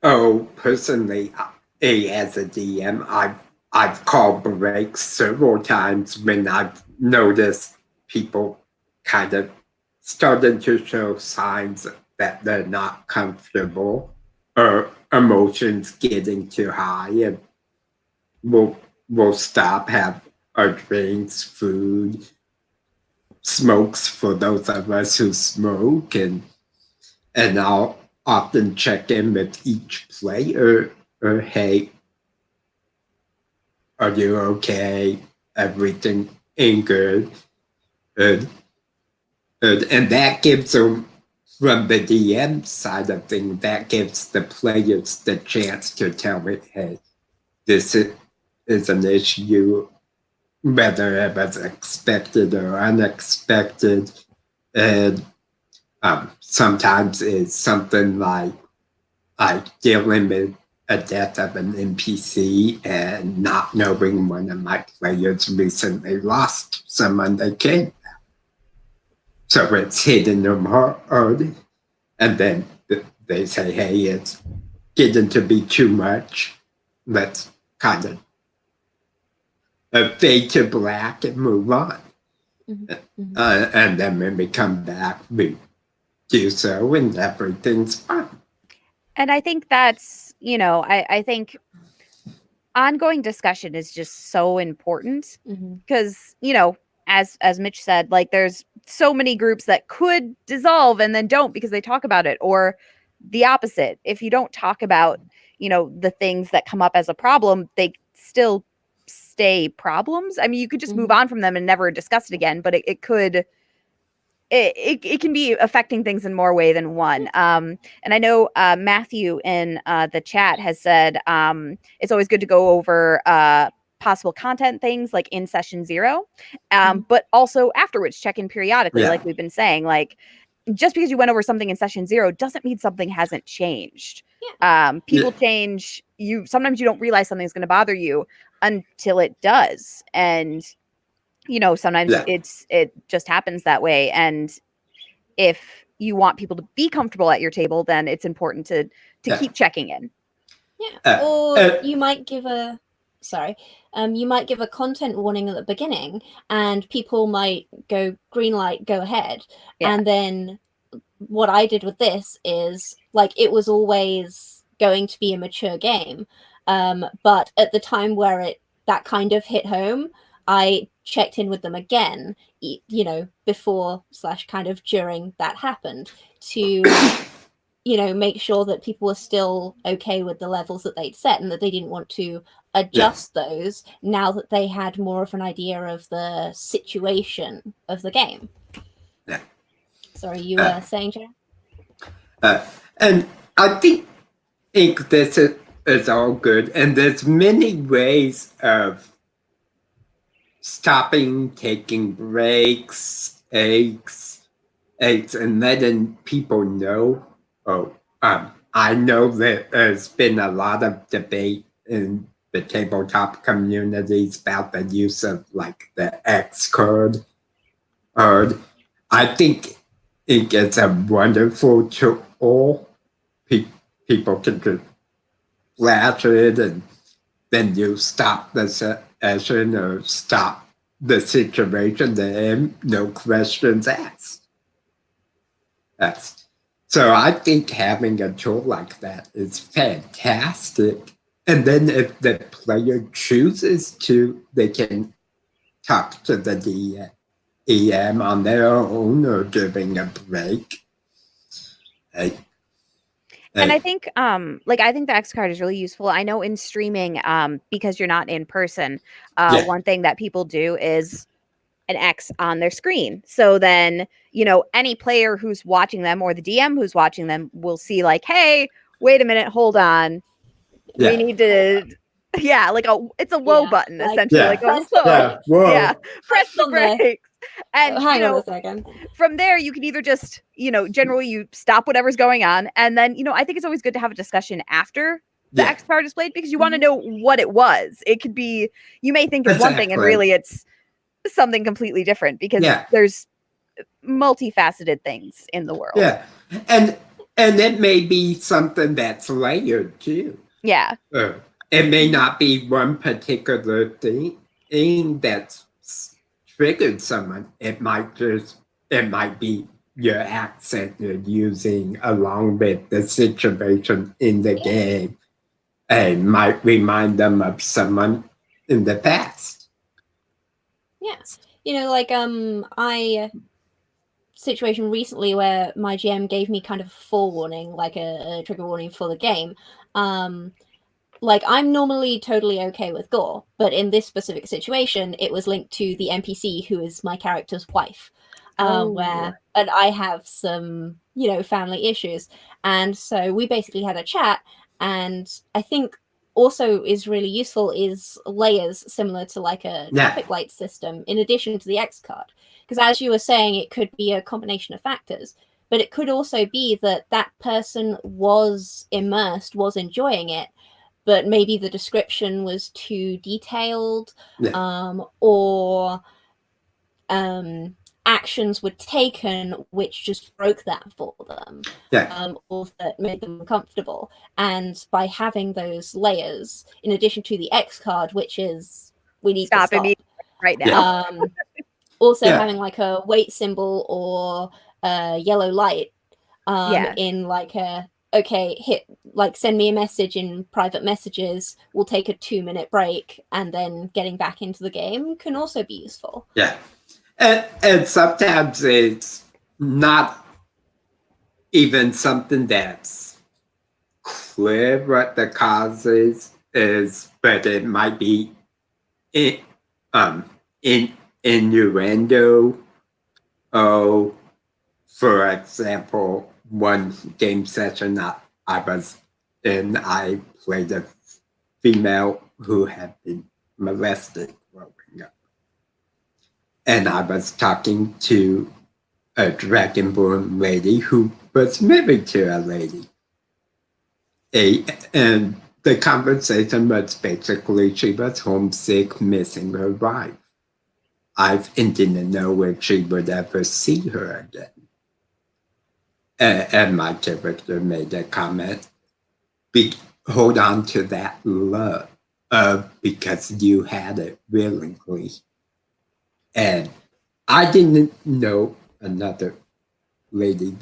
personally, as a DM, I've called breaks several times when I've noticed people kind of starting to show signs that they're not comfortable, or emotions getting too high, and we'll stop, have our drinks, food, smokes for those of us who smoke, and I'll often check in with each player, or hey, are you okay? Everything ain't good. And that gives them, from the DM side of things, that gives the players the chance to tell me, hey, this is an issue, whether it was expected or unexpected. And sometimes it's something like dealing with a death of an NPC and not knowing one of my players recently lost someone they cared about. So it's hitting them hard. And then they say, hey, it's getting to be too much. Let's kind of fade to black and move on. And then when we come back, we do so and everything's fine. And I think that's, I think ongoing discussion is just so important, because, as Mitch said, like, there's so many groups that could dissolve and then don't because they talk about it, or the opposite. If you don't talk about, the things that come up as a problem, they still stay problems. I mean, you could just move on from them and never discuss it again, but it could. It can be affecting things in more way than one. And I know Matthew in the chat has said it's always good to go over possible content things like in session 0, but also afterwards check in periodically, like we've been saying. Like, just because you went over something in session 0 doesn't mean something hasn't changed. People change. Sometimes you don't realize something's going to bother you until it does. And sometimes it just happens that way. And if you want people to be comfortable at your table, then it's important to keep checking in. Or you might give a you might give a content warning at the beginning, and people might go green light, go ahead. Yeah. And then what I did with this is, like, it was always going to be a mature game, but at the time where that kind of hit home, I checked in with them again, you know, before / kind of during that happened, to you know, make sure that people were still okay with the levels that they'd set, and that they didn't want to adjust those now that they had more of an idea of the situation of the game. Yeah. Sorry, you were saying, Jared? And I think this is all good. And there's many ways of stopping, taking breaks, eggs, and letting people know. I know that there's been a lot of debate in the tabletop communities about the use of like the X card. I think it's a wonderful tool. People can just flash it, and then you stop the session or stop the situation, then no questions asked. So I think having a tool like that is fantastic. And then if the player chooses to, they can talk to the EM on their own or giving a break. And I think I think the X card is really useful. I know in streaming, because you're not in person, one thing that people do is an X on their screen. So then, you know, any player who's watching them or the DM who's watching them will see like, hey, wait a minute, hold on. We need to it's a whoa button, like, essentially. Yeah. Like Press whoa. the Yeah. Press the on there. brakes. And hang you on know, a second. from there you can either just, you know, generally you stop whatever's going on, and then, you know, I think it's always good to have a discussion after the X card is played, because you want to know what it was. It could be, you may think it's one thing and really it's something completely different, because there's multifaceted things in the world. Yeah. And it may be something that's layered too. Yeah. It may not be one particular thing that's triggered someone. It might be your accent you're using along with the situation in the game, and might remind them of someone in the past. Yes. You know, like I situation recently where my GM gave me kind of a forewarning, like a trigger warning for the game. Like, I'm normally totally okay with gore, but in this specific situation, it was linked to the NPC who is my character's wife, and I have some, you know, family issues. And so we basically had a chat, and I think also is really useful is layers similar to like a traffic light system in addition to the X card. Because as you were saying, it could be a combination of factors, but it could also be that that person was immersed, was enjoying it, but maybe the description was too detailed, or actions were taken which just broke that for them, or that made them uncomfortable. And by having those layers, in addition to the X card, which is we need to stop right now, also having like a wait symbol or a yellow light, in like a send me a message in private messages, we'll take a 2-minute break, and then getting back into the game can also be useful. And sometimes it's not even something that's clear what the cause is, but it might be innuendo. For example, one game session I was in, I played a female who had been molested growing up. And I was talking to a dragonborn lady who was married to a lady. And the conversation was basically she was homesick, missing her wife. I didn't know if she would ever see her again. And my character made a comment, hold on to that love. because you had it willingly. And I didn't know another lady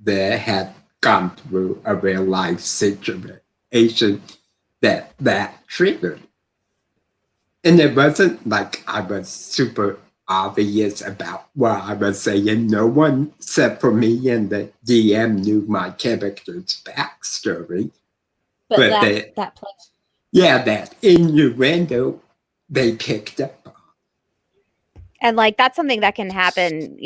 that had gone through a real life situation that triggered. And it wasn't like I was super obvious about what I was saying. No one except for me and the DM knew my character's backstory. But that player. Yeah, that innuendo they picked up on. And like that's something that can happen,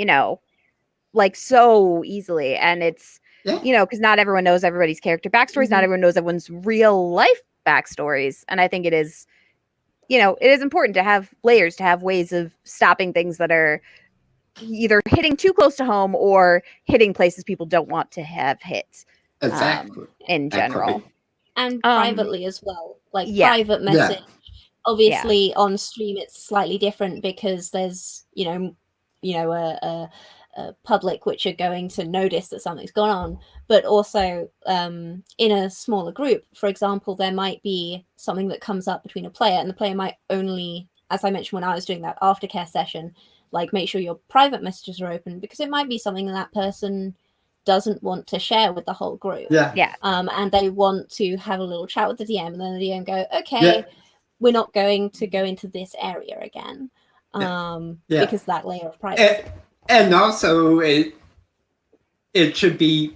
like so easily. And it's, because not everyone knows everybody's character backstories. Not everyone knows everyone's real life backstories. And I think it is, it is important to have layers, to have ways of stopping things that are either hitting too close to home or hitting places people don't want to have hit. Exactly. In general. And privately as well. Like private message. Obviously on stream it's slightly different because there's, a public which are going to notice that something's gone on. But also in a smaller group, for example, there might be something that comes up between a player, and the player might only, as I mentioned when I was doing that aftercare session, like make sure your private messages are open, because it might be something that person doesn't want to share with the whole group. And they want to have a little chat with the DM, and then the DM go, okay, we're not going to go into this area again. Because that layer of privacy. And also it should be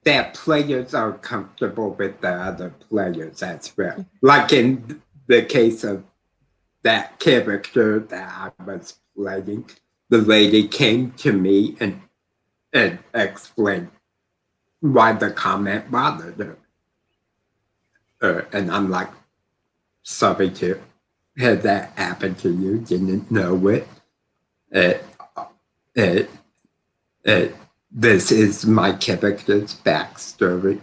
that players are comfortable with the other players as well. Like in the case of that character that I was playing, the lady came to me and explained why the comment bothered her. And I'm like, sorry to have that happen to you, didn't know it. This is my character's backstory,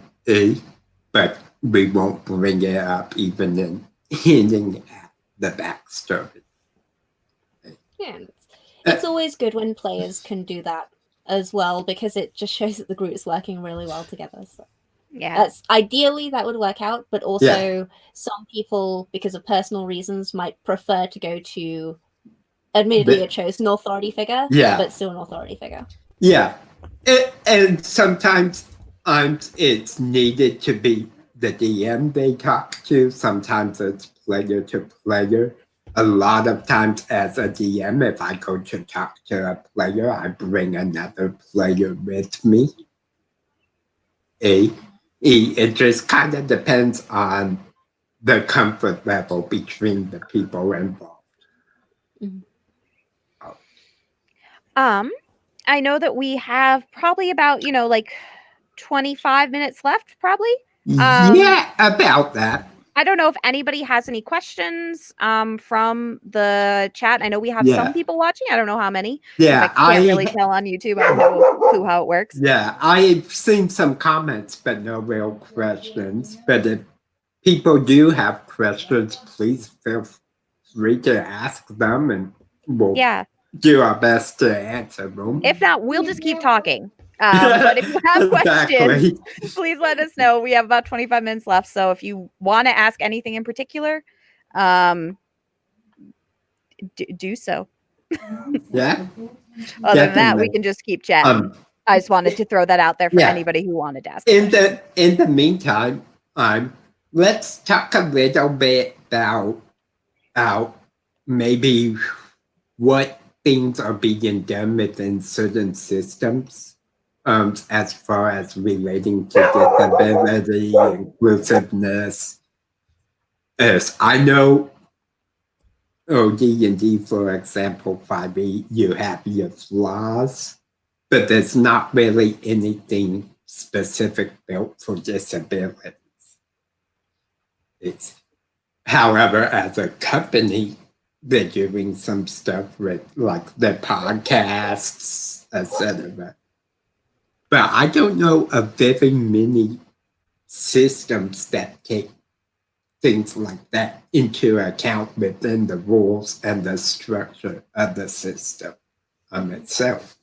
but we won't bring it up even in hinting at the backstory. It's always good when players can do that as well, because it just shows that the group is working really well together. So that's ideally that would work out, but also some people, because of personal reasons, might prefer to go to admittedly a chosen authority figure, but still an authority figure. And sometimes it's needed to be the DM they talk to. Sometimes it's player to player. A lot of times as a DM, if I go to talk to a player, I bring another player with me. It just kind of depends on the comfort level between the people involved. I know that we have probably about, like 25 minutes left, probably. About that. I don't know if anybody has any questions from the chat. I know we have some people watching. I don't know how many. I can't really tell on YouTube. I have no clue how it works. I've seen some comments, but no real questions. But if people do have questions, please feel free to ask them, and we'll do our best to answer them. If not, we'll just keep talking. But if you have questions, please let us know. We have about 25 minutes left. So if you want to ask anything in particular, do so. Other than that, we can just keep chatting. I just wanted to throw that out there for anybody who wanted to ask. In the meantime, let's talk a little bit about maybe what things are being done within certain systems. As far as relating to disability, inclusiveness. As I know, D&D, for example, 5e, you have your flaws, but there's not really anything specific built for disabilities. However, as a company, they're doing some stuff with like the podcasts, etc. But I don't know of very many systems that take things like that into account within the rules and the structure of the system itself.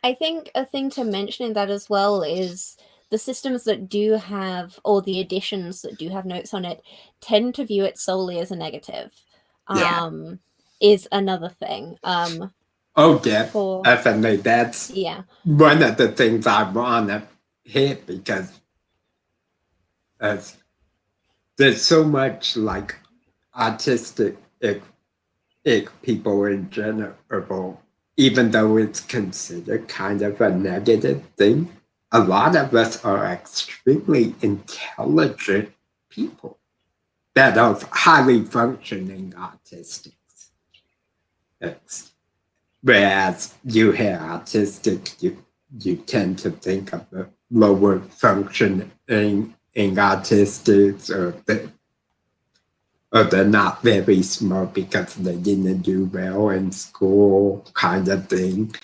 I think a thing to mention in that as well is the systems that do have, or the editions that do have notes on it, tend to view it solely as a negative. Yeah. Is another thing. Oh, yeah, For definitely. That's yeah, one of the things I want to hit because there's so much like autistic people in general, even though it's considered kind of a negative thing. A lot of us are extremely intelligent people that are highly functioning autistics. Whereas you hear autistic, you tend to think of the lower functioning autistics, or they're not very smart because they didn't do well in school, kind of thing.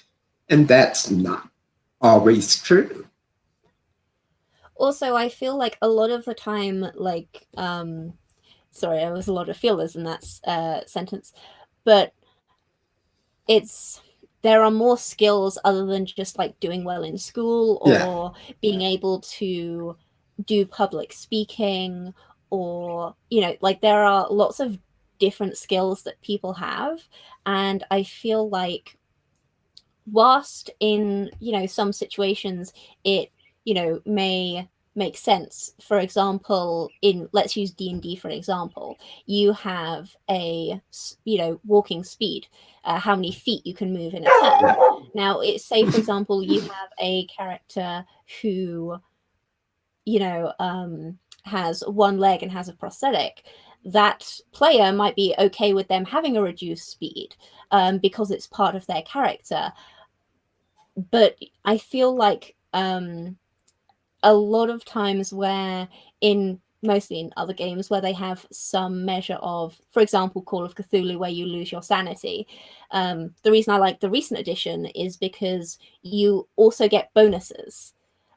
And that's not always true. also I feel like a lot of the time, like sorry, there was a lot of feelers in that sentence, but there are more skills other than just like doing well in school or being able to do public speaking, or like there are lots of different skills that people have. And I feel like whilst in some situations it may make sense. For example, in, let's use D&D for an example, you have a walking speed, how many feet you can move in a turn. Now say for example you have a character who has one leg and has a prosthetic. That player might be okay with them having a reduced speed because it's part of their character. But I feel like a lot of times where mostly in other games where they have some measure of, for example, Call of Cthulhu, where you lose your sanity. The reason I like the recent edition is because you also get bonuses,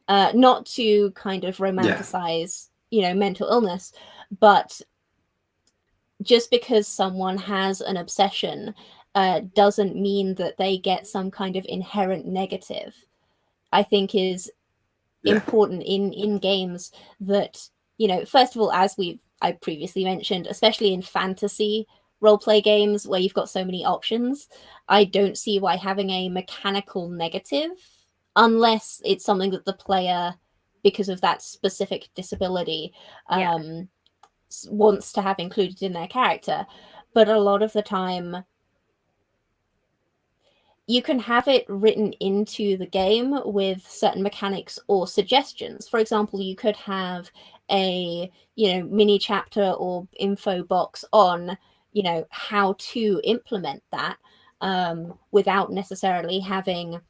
not to kind of romanticize, mental illness, but just because someone has an obsession doesn't mean that they get some kind of inherent negative. I think is important in games that, first of all, as I previously mentioned, especially in fantasy roleplay games where you've got so many options, I don't see why having a mechanical negative, unless it's something that the player, because of that specific disability, wants to have included in their character. But a lot of the time you can have it written into the game with certain mechanics or suggestions. For example, you could have a mini chapter or info box on how to implement that without necessarily having,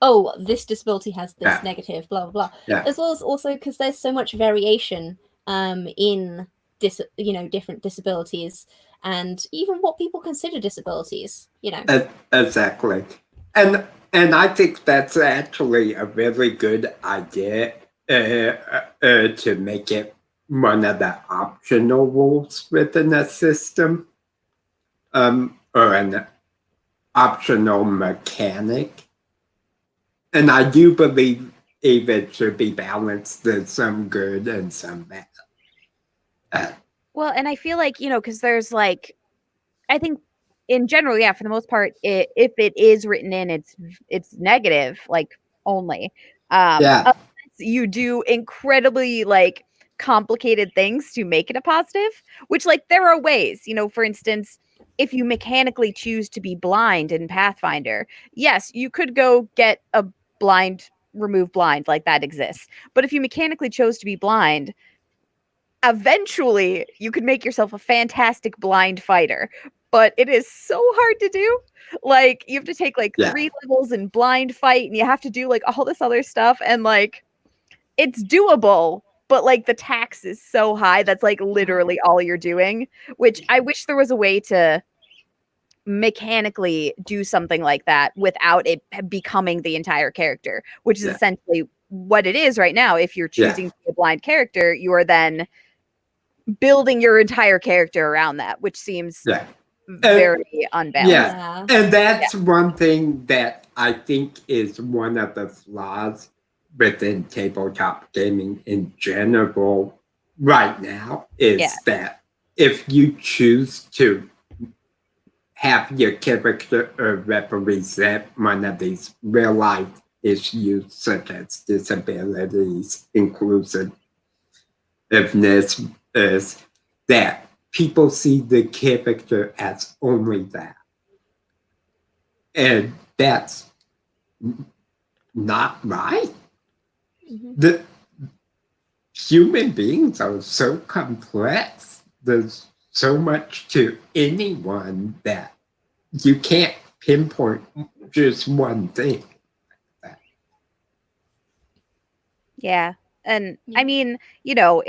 oh, this disability has this negative, blah blah blah. As well as also because there's so much variation in different disabilities, and even what people consider disabilities, Exactly. And I think that's actually a really good idea to make it one of the optional rules within a system, or an optional mechanic. And I do believe it should be balanced. There's some good and some bad. Well, and I feel like, because there's like, I think in general, yeah, for the most part, if it is written in, it's negative, like only. Unless you do incredibly like complicated things to make it a positive, which like there are ways, for instance, if you mechanically choose to be blind in Pathfinder, yes, you could go get a remove blind, like that exists. But if you mechanically chose to be blind, eventually you could make yourself a fantastic blind fighter, but it is so hard to do. Like you have to take like 3 levels in blind fight, and you have to do like all this other stuff, and like it's doable, but like the tax is so high that's like literally all you're doing, which I wish there was a way to mechanically do something like that without it becoming the entire character, which is essentially what it is right now. If you're choosing to be a blind character, you are then building your entire character around that, which seems very unbalanced. And that's one thing that I think is one of the flaws within tabletop gaming in general right now is that if you choose to have your character represent one of these real life issues such as disabilities, inclusiveness, is that people see the character as only that. And that's not right. The human beings are so complex. There's so much to anyone that you can't pinpoint just one thing. Yeah. And I mean, you know,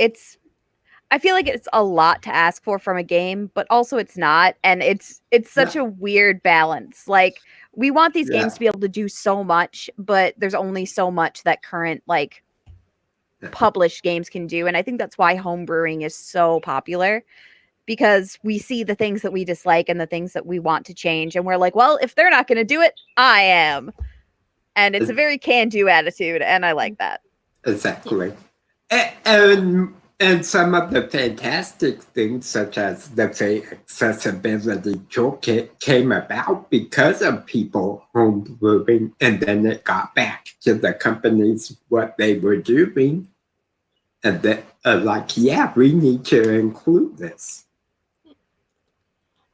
I feel like it's a lot to ask for from a game, but also it's not. And it's such a weird balance. Like, we want these games to be able to do so much, but there's only so much that current like published games can do. And I think that's why homebrewing is so popular, because we see the things that we dislike and the things that we want to change. And we're like, well, if they're not going to do it, I am. And it's a very can-do attitude. And I like that. Exactly. And some of the fantastic things, such as the accessibility toolkit, came about because of people homebrewing, and then it got back to the companies what they were doing. And that, like, yeah, we need to include this.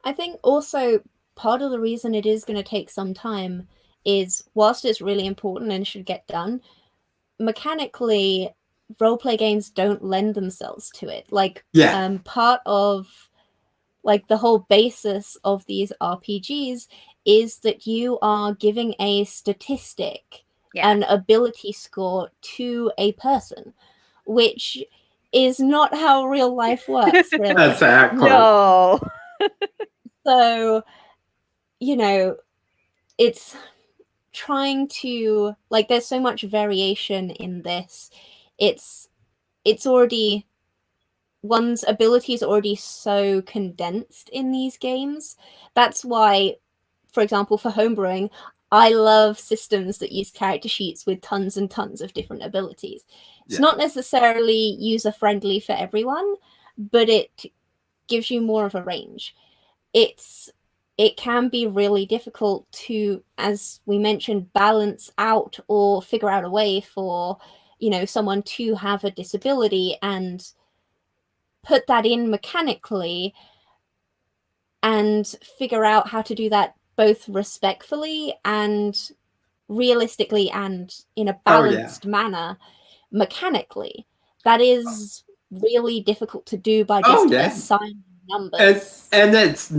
I think also part of the reason it is going to take some time is, whilst it's really important and should get done, mechanically, roleplay games don't lend themselves to it. Like, part of like the whole basis of these RPGs is that you are giving a statistic, an ability score to a person, which is not how real life works, really. Exactly. No. So, you know, it's trying to, like, there's so much variation in this. It's already, one's ability is already so condensed in these games. That's why, for example, for homebrewing, I love systems that use character sheets with tons and tons of different abilities. It's not necessarily user-friendly for everyone, but it gives you more of a range. It can be really difficult to, as we mentioned, balance out or figure out a way for, you know, someone to have a disability and put that in mechanically and figure out how to do that both respectfully and realistically and in a balanced manner mechanically. That is really difficult to do by just assigning numbers. And it's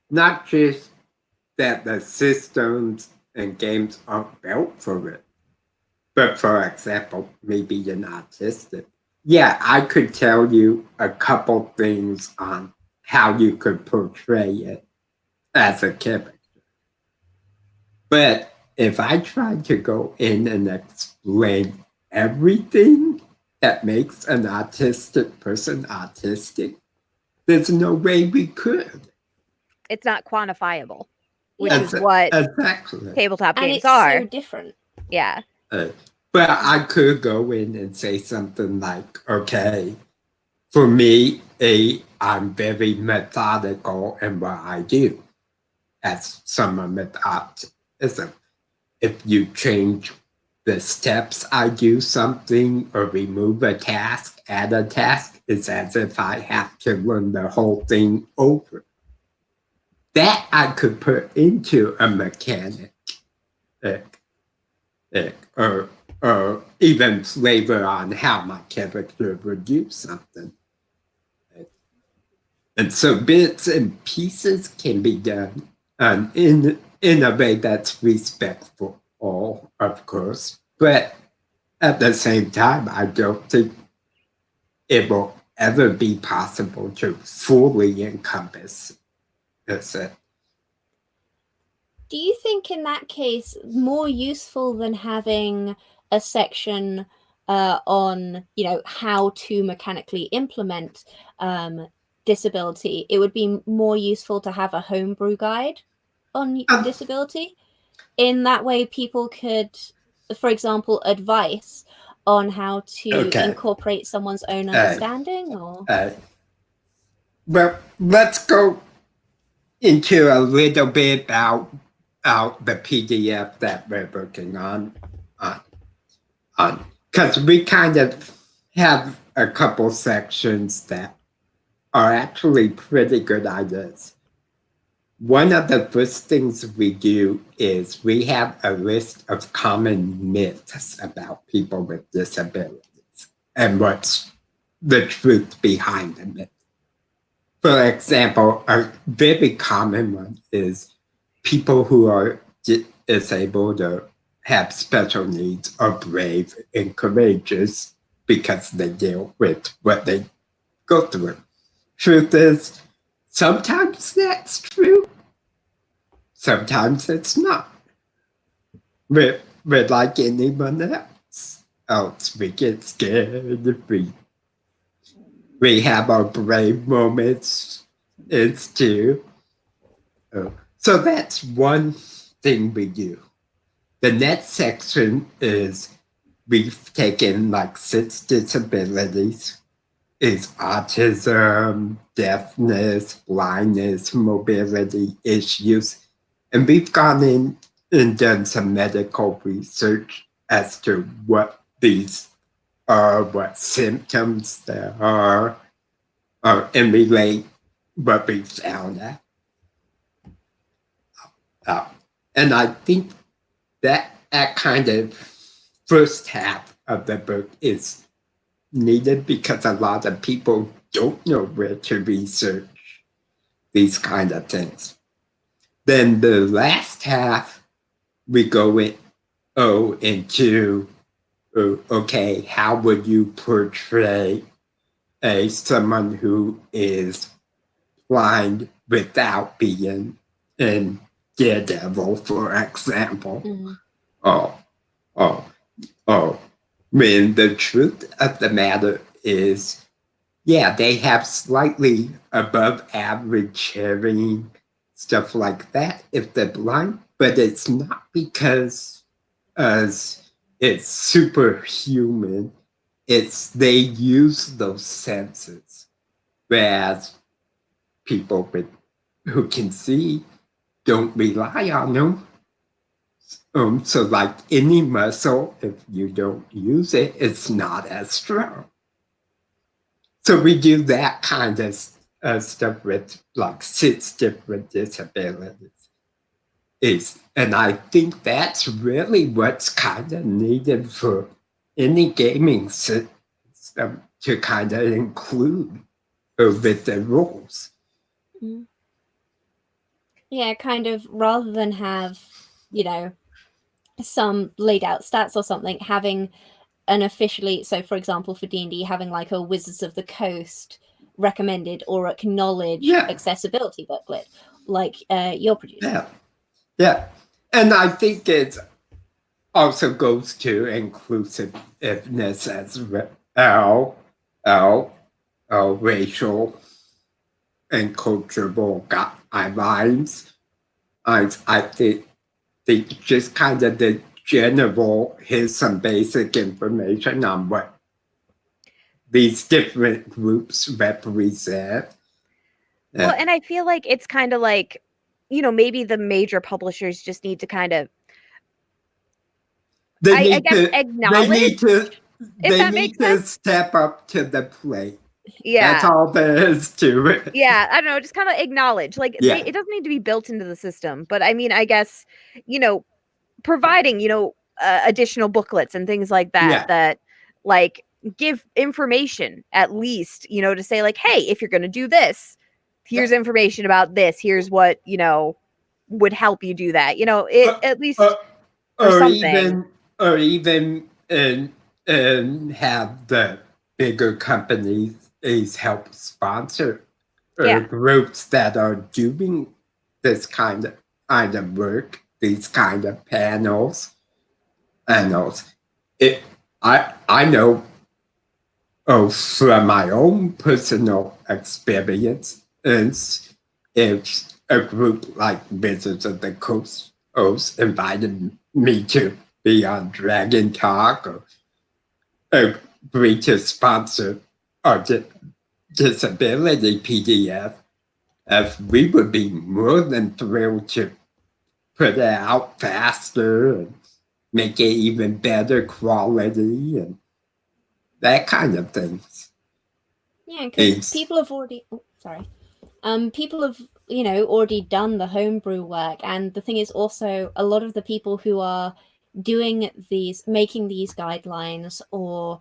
not just that the systems and games aren't built for it, but for example, maybe you're not autistic. Yeah, I could tell you a couple things on how you could portray it as a character. But if I tried to go in and explain everything that makes an autistic person autistic, there's no way we could. It's not quantifiable, which is what tabletop and games it's are. So different. Yeah. But I could go in and say something like, okay, for me, I'm very methodical in what I do. That's someone with autism. If you change the steps I do something or remove a task, add a task, it's as if I have to learn the whole thing over. That I could put into a mechanic or even flavor on how my character would do something. And so bits and pieces can be done in a way that's respectful, of course. But at the same time, I don't think it will ever be possible to fully encompass this. Do you think in that case more useful than having a section on, you know, how to mechanically implement disability? It would be more useful to have a homebrew guide on disability? in that way people could, for example, advice on how to incorporate someone's own understanding? Or well, let's go into a little bit about the PDF that we're working on, because we kind of have a couple sections that are actually pretty good ideas. One of the first things we do is we have a list of common myths about people with disabilities and what's the truth behind the myth. For example, a very common one is people who are disabled or have special needs are brave and courageous because they deal with what they go through. Truth is, sometimes that's true, sometimes it's not. We're like anyone else. We get scared, we have our brave moments. It's too. So that's one thing we do. The next section is we've taken like 6 disabilities. Is autism, deafness, blindness, mobility issues. And we've gone in and done some medical research as to what these are, what symptoms there are, and relate what we found out. And I think that kind of first half of the book is needed because a lot of people don't know where to research these kind of things. Then the last half, we go into, okay, how would you portray someone who is blind without being in Daredevil, for example? When the truth of the matter is, yeah, they have slightly above average hearing, stuff like that if they're blind, but it's not because it's superhuman. It's they use those senses, whereas people who can see don't rely on them. So like any muscle, if you don't use it, it's not as strong. So we do that kind of stuff with like 6 different disabilities. And I think that's really what's kind of needed for any gaming system to kind of include with the rules. Yeah, kind of rather than have, some laid out stats or something, having an officially, so for example for D&D, having like a Wizards of the Coast recommended or acknowledged accessibility booklet like you're producing. Yeah. And I think it also goes to inclusiveness as well, racial and cultural guidelines. I think just kind of the general, here's some basic information on what these different groups represent. Well, and I feel like it's kind of like, maybe the major publishers just need to kind of, I guess, acknowledge. They need to step up to the plate. Yeah. That's all there is to it. Yeah, I don't know, just kind of acknowledge. Like, it doesn't need to be built into the system. But I mean, I guess, providing, additional booklets and things like that, that like give information at least, to say like, hey, if you're going to do this, here's information about this. Here's what, would help you do that. At least or something. Even have the bigger companies help sponsor groups that are doing this kind of work, these kind of panels. I know from my own personal experience, if a group like Wizards of the Coast host invited me to be on Dragon Talk or agree to sponsor our disability PDF, we would be more than thrilled to put it out faster and make it even better quality and that kind of things. Yeah, because people have already. Oh, sorry. People have already done the homebrew work, and the thing is also a lot of the people who are making these guidelines or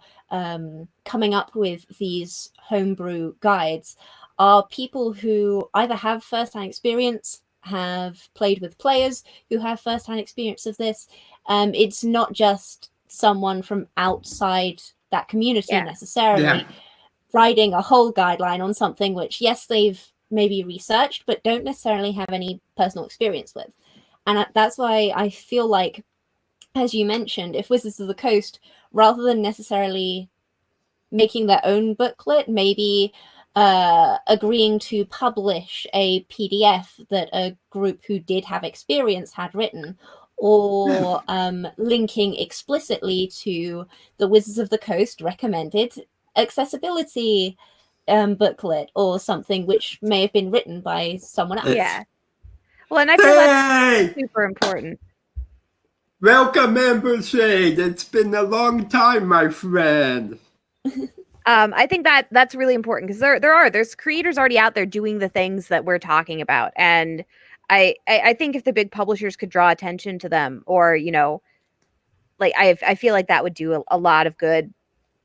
coming up with these homebrew guides are people who either have first-hand experience, have played with players who have first-hand experience of this. It's not just someone from outside that community necessarily writing a whole guideline on something which, yes, they've maybe researched, but don't necessarily have any personal experience with. And that's why I feel like, as you mentioned, if Wizards of the Coast, rather than necessarily making their own booklet, maybe agreeing to publish a PDF that a group who did have experience had written, or linking explicitly to the Wizards of the Coast recommended accessibility booklet or something which may have been written by someone else. Yeah. Well, and I feel that's super important. Welcome, Amber Shade. It's been a long time, my friend. I think that's really important because there's creators already out there doing the things that we're talking about, and I think if the big publishers could draw attention to them, or like I feel like that would do a lot of good,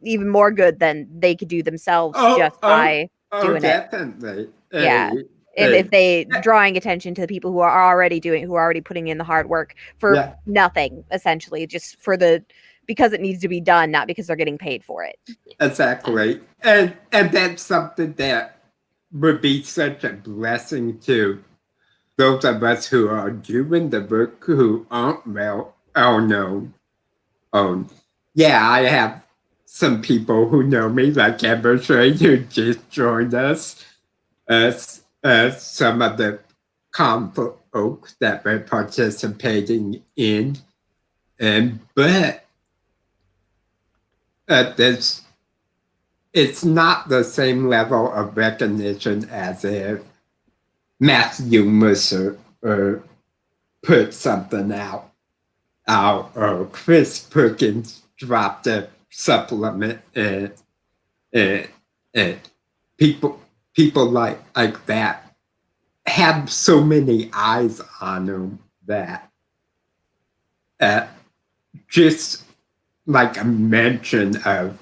even more good than they could do themselves by doing definitely. it. Yeah. If they drawing attention to the people who are already putting in the hard work for nothing, essentially, just because it needs to be done, not because they're getting paid for it. Exactly. And that's something that would be such a blessing to those of us who are doing the work who aren't known. Yeah, I have some people who know me, like Amber Shade, who just joined us. Some of the folk that we're participating in. But it's not the same level of recognition as if Matthew Mercer put something out, or Chris Perkins dropped a supplement, and people like that have so many eyes on them that just like a mention of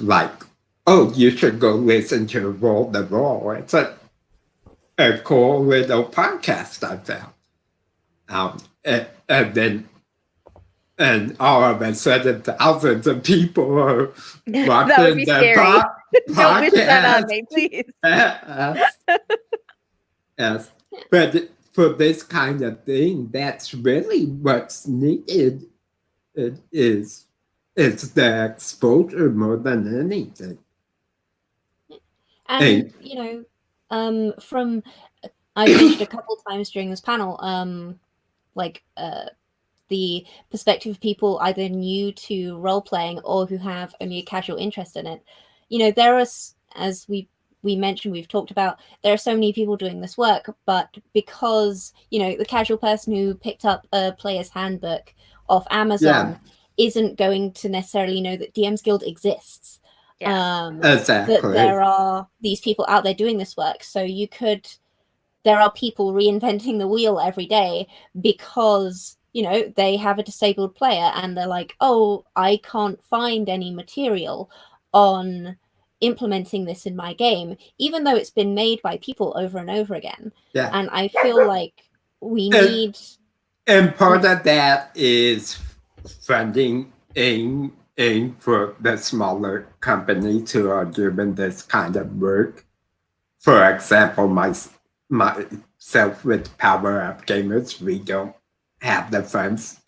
like, oh, you should go listen to Roll the Roll. It's a cool little podcast I found. And all of a sudden, thousands of people are that would be scary. Don't wish that on me, please. Yes. But for this kind of thing, that's really what's needed. It is the exposure more than anything. And from I've mentioned a couple times during this panel, the perspective of people either new to role playing or who have only a casual interest in it. There are, as we mentioned, we've talked about, there are so many people doing this work, but because the casual person who picked up a player's handbook off Amazon isn't going to necessarily know that DM's Guild exists. Exactly. That there are these people out there doing this work. So there are people reinventing the wheel every day because they have a disabled player and they're like, oh, I can't find any material on implementing this in my game, even though it's been made by people over and over again. And I feel like we need, and part of that is funding aim for the smaller companies who are doing this kind of work. For example, myself with Power Up Gamers, we don't have the funds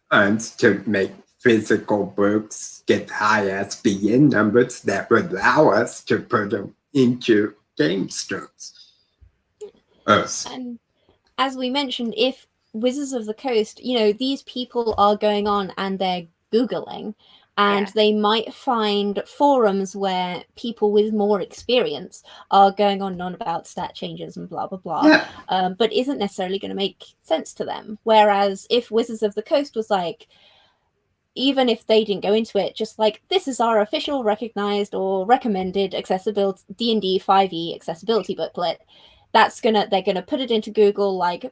to make physical books, get high SBN numbers that would allow us to put them into game stores. And as we mentioned, if Wizards of the Coast, these people are going on and they're Googling, and they might find forums where people with more experience are going on and on about stat changes and blah, blah, blah, but isn't necessarily going to make sense to them. Whereas if Wizards of the Coast was like, even if they didn't go into it, just like, this is our official recognized or recommended accessibility D&D 5e accessibility booklet, they're gonna put it into Google, like,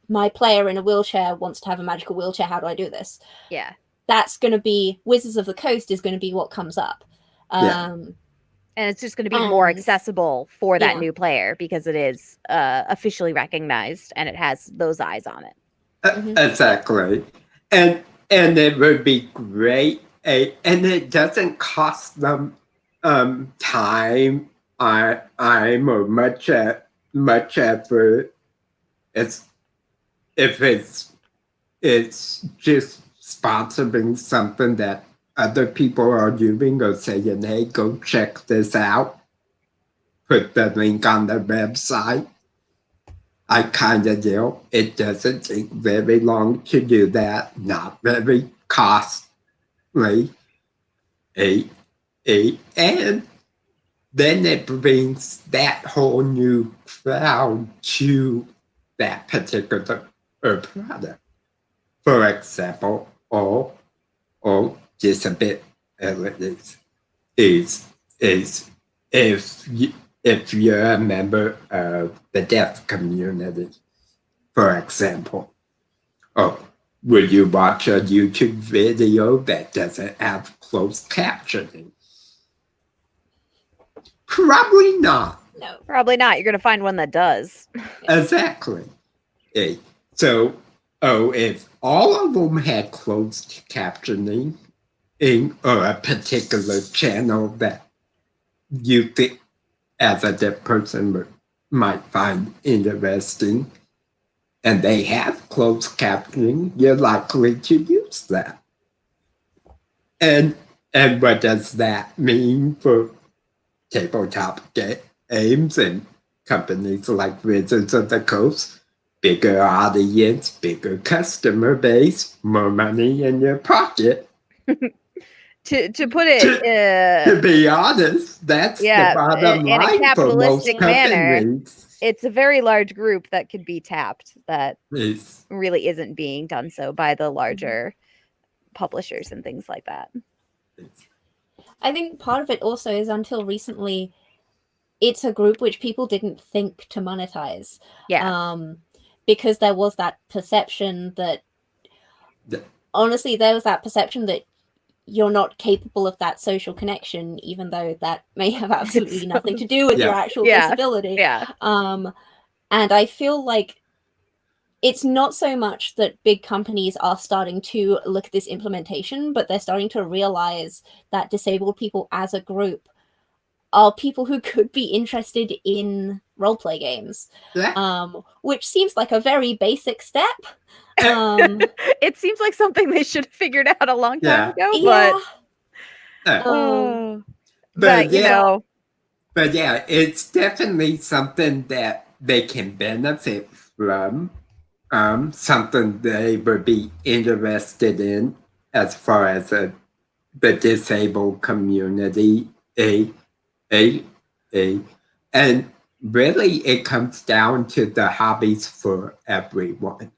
my player in a wheelchair wants to have a magical wheelchair, how do I do this? Yeah. That's going to be, Wizards of the Coast is going to be what comes up. And it's just going to be more accessible for that new player because it is officially recognized and it has those eyes on it. Exactly. And it would be great. And it doesn't cost them time or much effort. It's just sponsoring something that other people are doing or saying, hey, go check this out. Put the link on the website. I kind of do. It doesn't take very long to do that. Not very costly. And then it brings that whole new crowd to that particular product. For example, all disabilities is if you're a member of the deaf community, for example, would you watch a YouTube video that doesn't have closed captioning? Probably not. No. Probably not. You're going to find one that does. Exactly. So, if all of them had closed captioning or a particular channel that you think as a deaf person might find interesting, and they have closed captioning, you're likely to use that. And what does that mean for tabletop games and companies like Wizards of the Coast? Bigger audience, bigger customer base, more money in your pocket. To put it to be honest, that's the bottom line in a capitalistic for most manner. companies. It's a very large group that could be tapped that It's, really isn't being done so by the larger publishers and things like that. I think part of it also is, until recently, it's a group which people didn't think to monetize. Because there was that perception that, honestly, there was that perception that you're not capable of that social connection, even though that may have absolutely nothing to do with your actual disability. And I feel like it's not so much that big companies are starting to look at this implementation, but they're starting to realize that disabled people as a group are people who could be interested in roleplay games, which seems like a very basic step. It seems like something they should have figured out a long time ago, but you know. But yeah, it's definitely something that they can benefit from, something they would be interested in as far as the disabled community. And really, it comes down to the hobbies for everyone.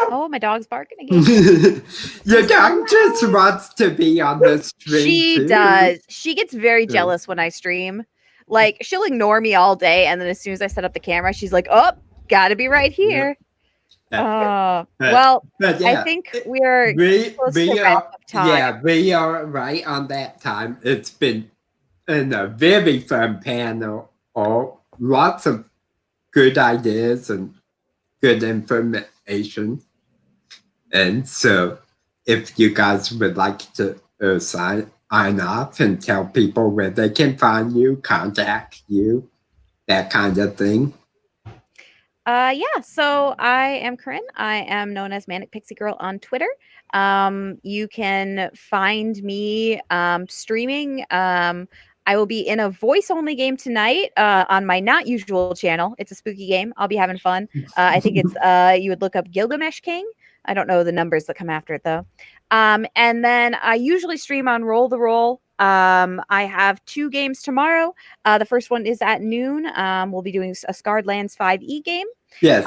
Oh, my dog's barking again. Your dog just wants to be on the stream. She does. She gets very jealous when I stream. Like, she'll ignore me all day, and then as soon as I set up the camera, she's like, "Oh, gotta be right here." Well, I think we are close to wrap up time. Yeah, we are right on that time. It's been a very fun panel. Lots of good ideas and good information. And so if you guys would like to sign off and tell people where they can find you, contact you, that kind of thing. So I am Corinne. I am known as Manic Pixie Girl on Twitter. You can find me streaming. I will be in a voice-only game tonight on my not usual channel. It's a spooky game. I'll be having fun. I think it's you would look up Gilgamesh King. I don't know the numbers that come after it though. And then I usually stream on Roll the Roll. I have 2 games tomorrow. The first one is at noon. We'll be doing a Scarred Lands 5e game. Yes,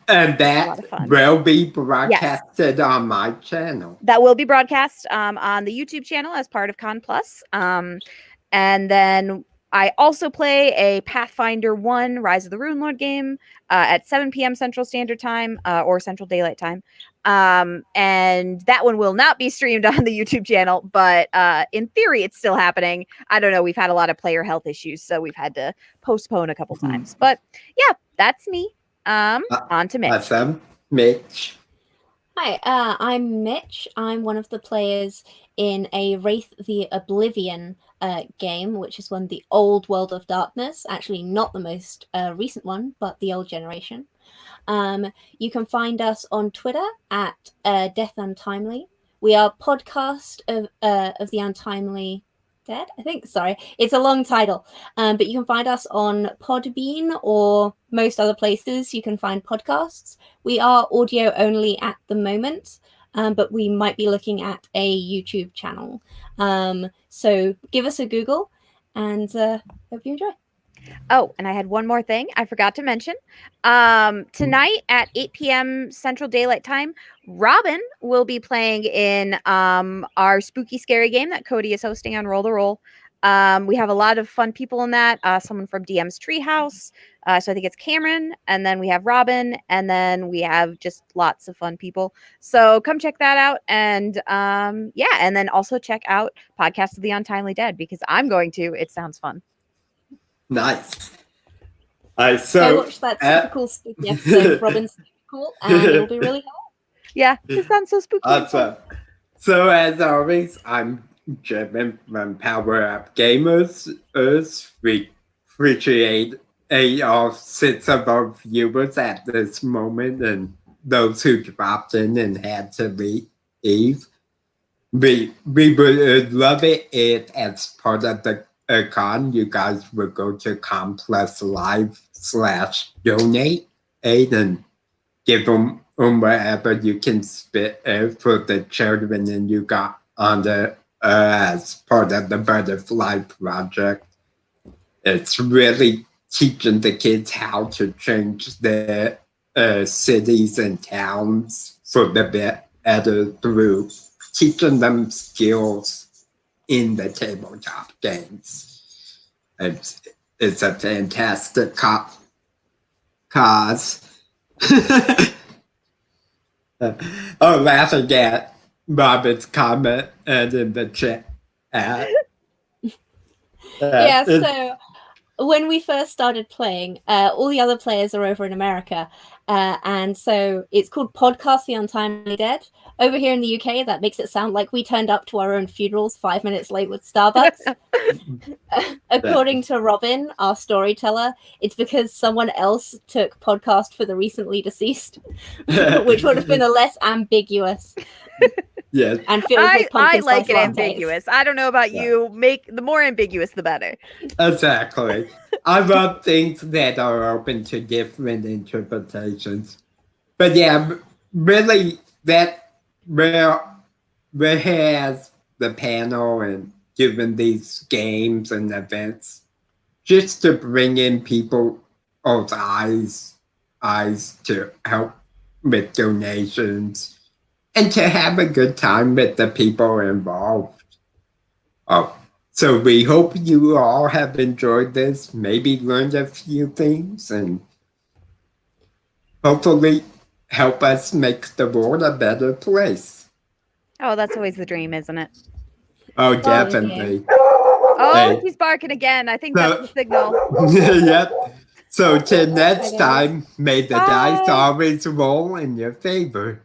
and a that lot of fun. will be broadcasted on my channel. That will be broadcast on the YouTube channel as part of Con Plus. And then I also play a Pathfinder 1 Rise of the Rune Lord game at 7 p.m. Central Standard Time or Central Daylight Time. And that one will not be streamed on the YouTube channel, but in theory, it's still happening. I don't know. We've had a lot of player health issues, so we've had to postpone a couple times. But yeah, that's me. On to Mitch. Awesome. Mitch. Hi, I'm Mitch. I'm one of the players in a Wraith the Oblivion game, which is one the old World of Darkness. Actually, not the most recent one, but the old generation. You can find us on Twitter at Death Untimely. We are podcast of the Untimely Dead, I think. Sorry, it's a long title. But you can find us on Podbean or most other places you can find podcasts. We are audio only at the moment, but we might be looking at a YouTube channel. So give us a Google and hope you enjoy. Oh, and I had one more thing I forgot to mention. Tonight at 8 p.m. Central Daylight Time, Robin will be playing in our spooky scary game that Cody is hosting on Roll the Roll. We have a lot of fun people in that. Someone from DM's Treehouse. So I think it's Cameron. And then we have Robin. And then we have just lots of fun people. So come check that out. And yeah, and then also check out Podcast of the Untimely Dead because I'm going to. It sounds fun. Nice. Go So watch that super cool spooky episode of Robin's super cool, and it'll be really cool. Yeah, it sounds so spooky. awesome. So as always, I'm Jim from Power Up Gamers. We appreciate all 6 of our viewers at this moment and those who dropped in and had to leave. We would love it if, as part of the con, you guys would go to Complex Live/donate and give them wherever you can spit for the children and you got on the as part of the Butterfly Project. It's really teaching the kids how to change their cities and towns for the better through teaching them skills in the tabletop games. It's a fantastic cause. Laughing at Robert's comment and in the chat. Yeah, so when we first started playing, all the other players are over in America. And so it's called Podcast the Untimely Dead. Over here in the UK, that makes it sound like we turned up to our own funerals 5 minutes late with Starbucks. According to Robin, our storyteller, it's because someone else took podcast for the recently deceased, which would have been a less ambiguous. Yes. And filled with I pumpkin like spice it lattes. ambiguous. I don't know about you. Make the more ambiguous, the better. Exactly. I love things that are open to different interpretations. But yeah, really, that where has the panel and given these games and events just to bring in people's eyes to help with donations and to have a good time with the people involved. So we hope you all have enjoyed this, maybe learned a few things, and hopefully help us make the world a better place. Oh, that's always the dream, isn't it? Oh, definitely. Oh, Hey. he's barking again. I think that's the signal. Yep. So till next Bye, guys. time, may the Bye. dice always roll in your favor.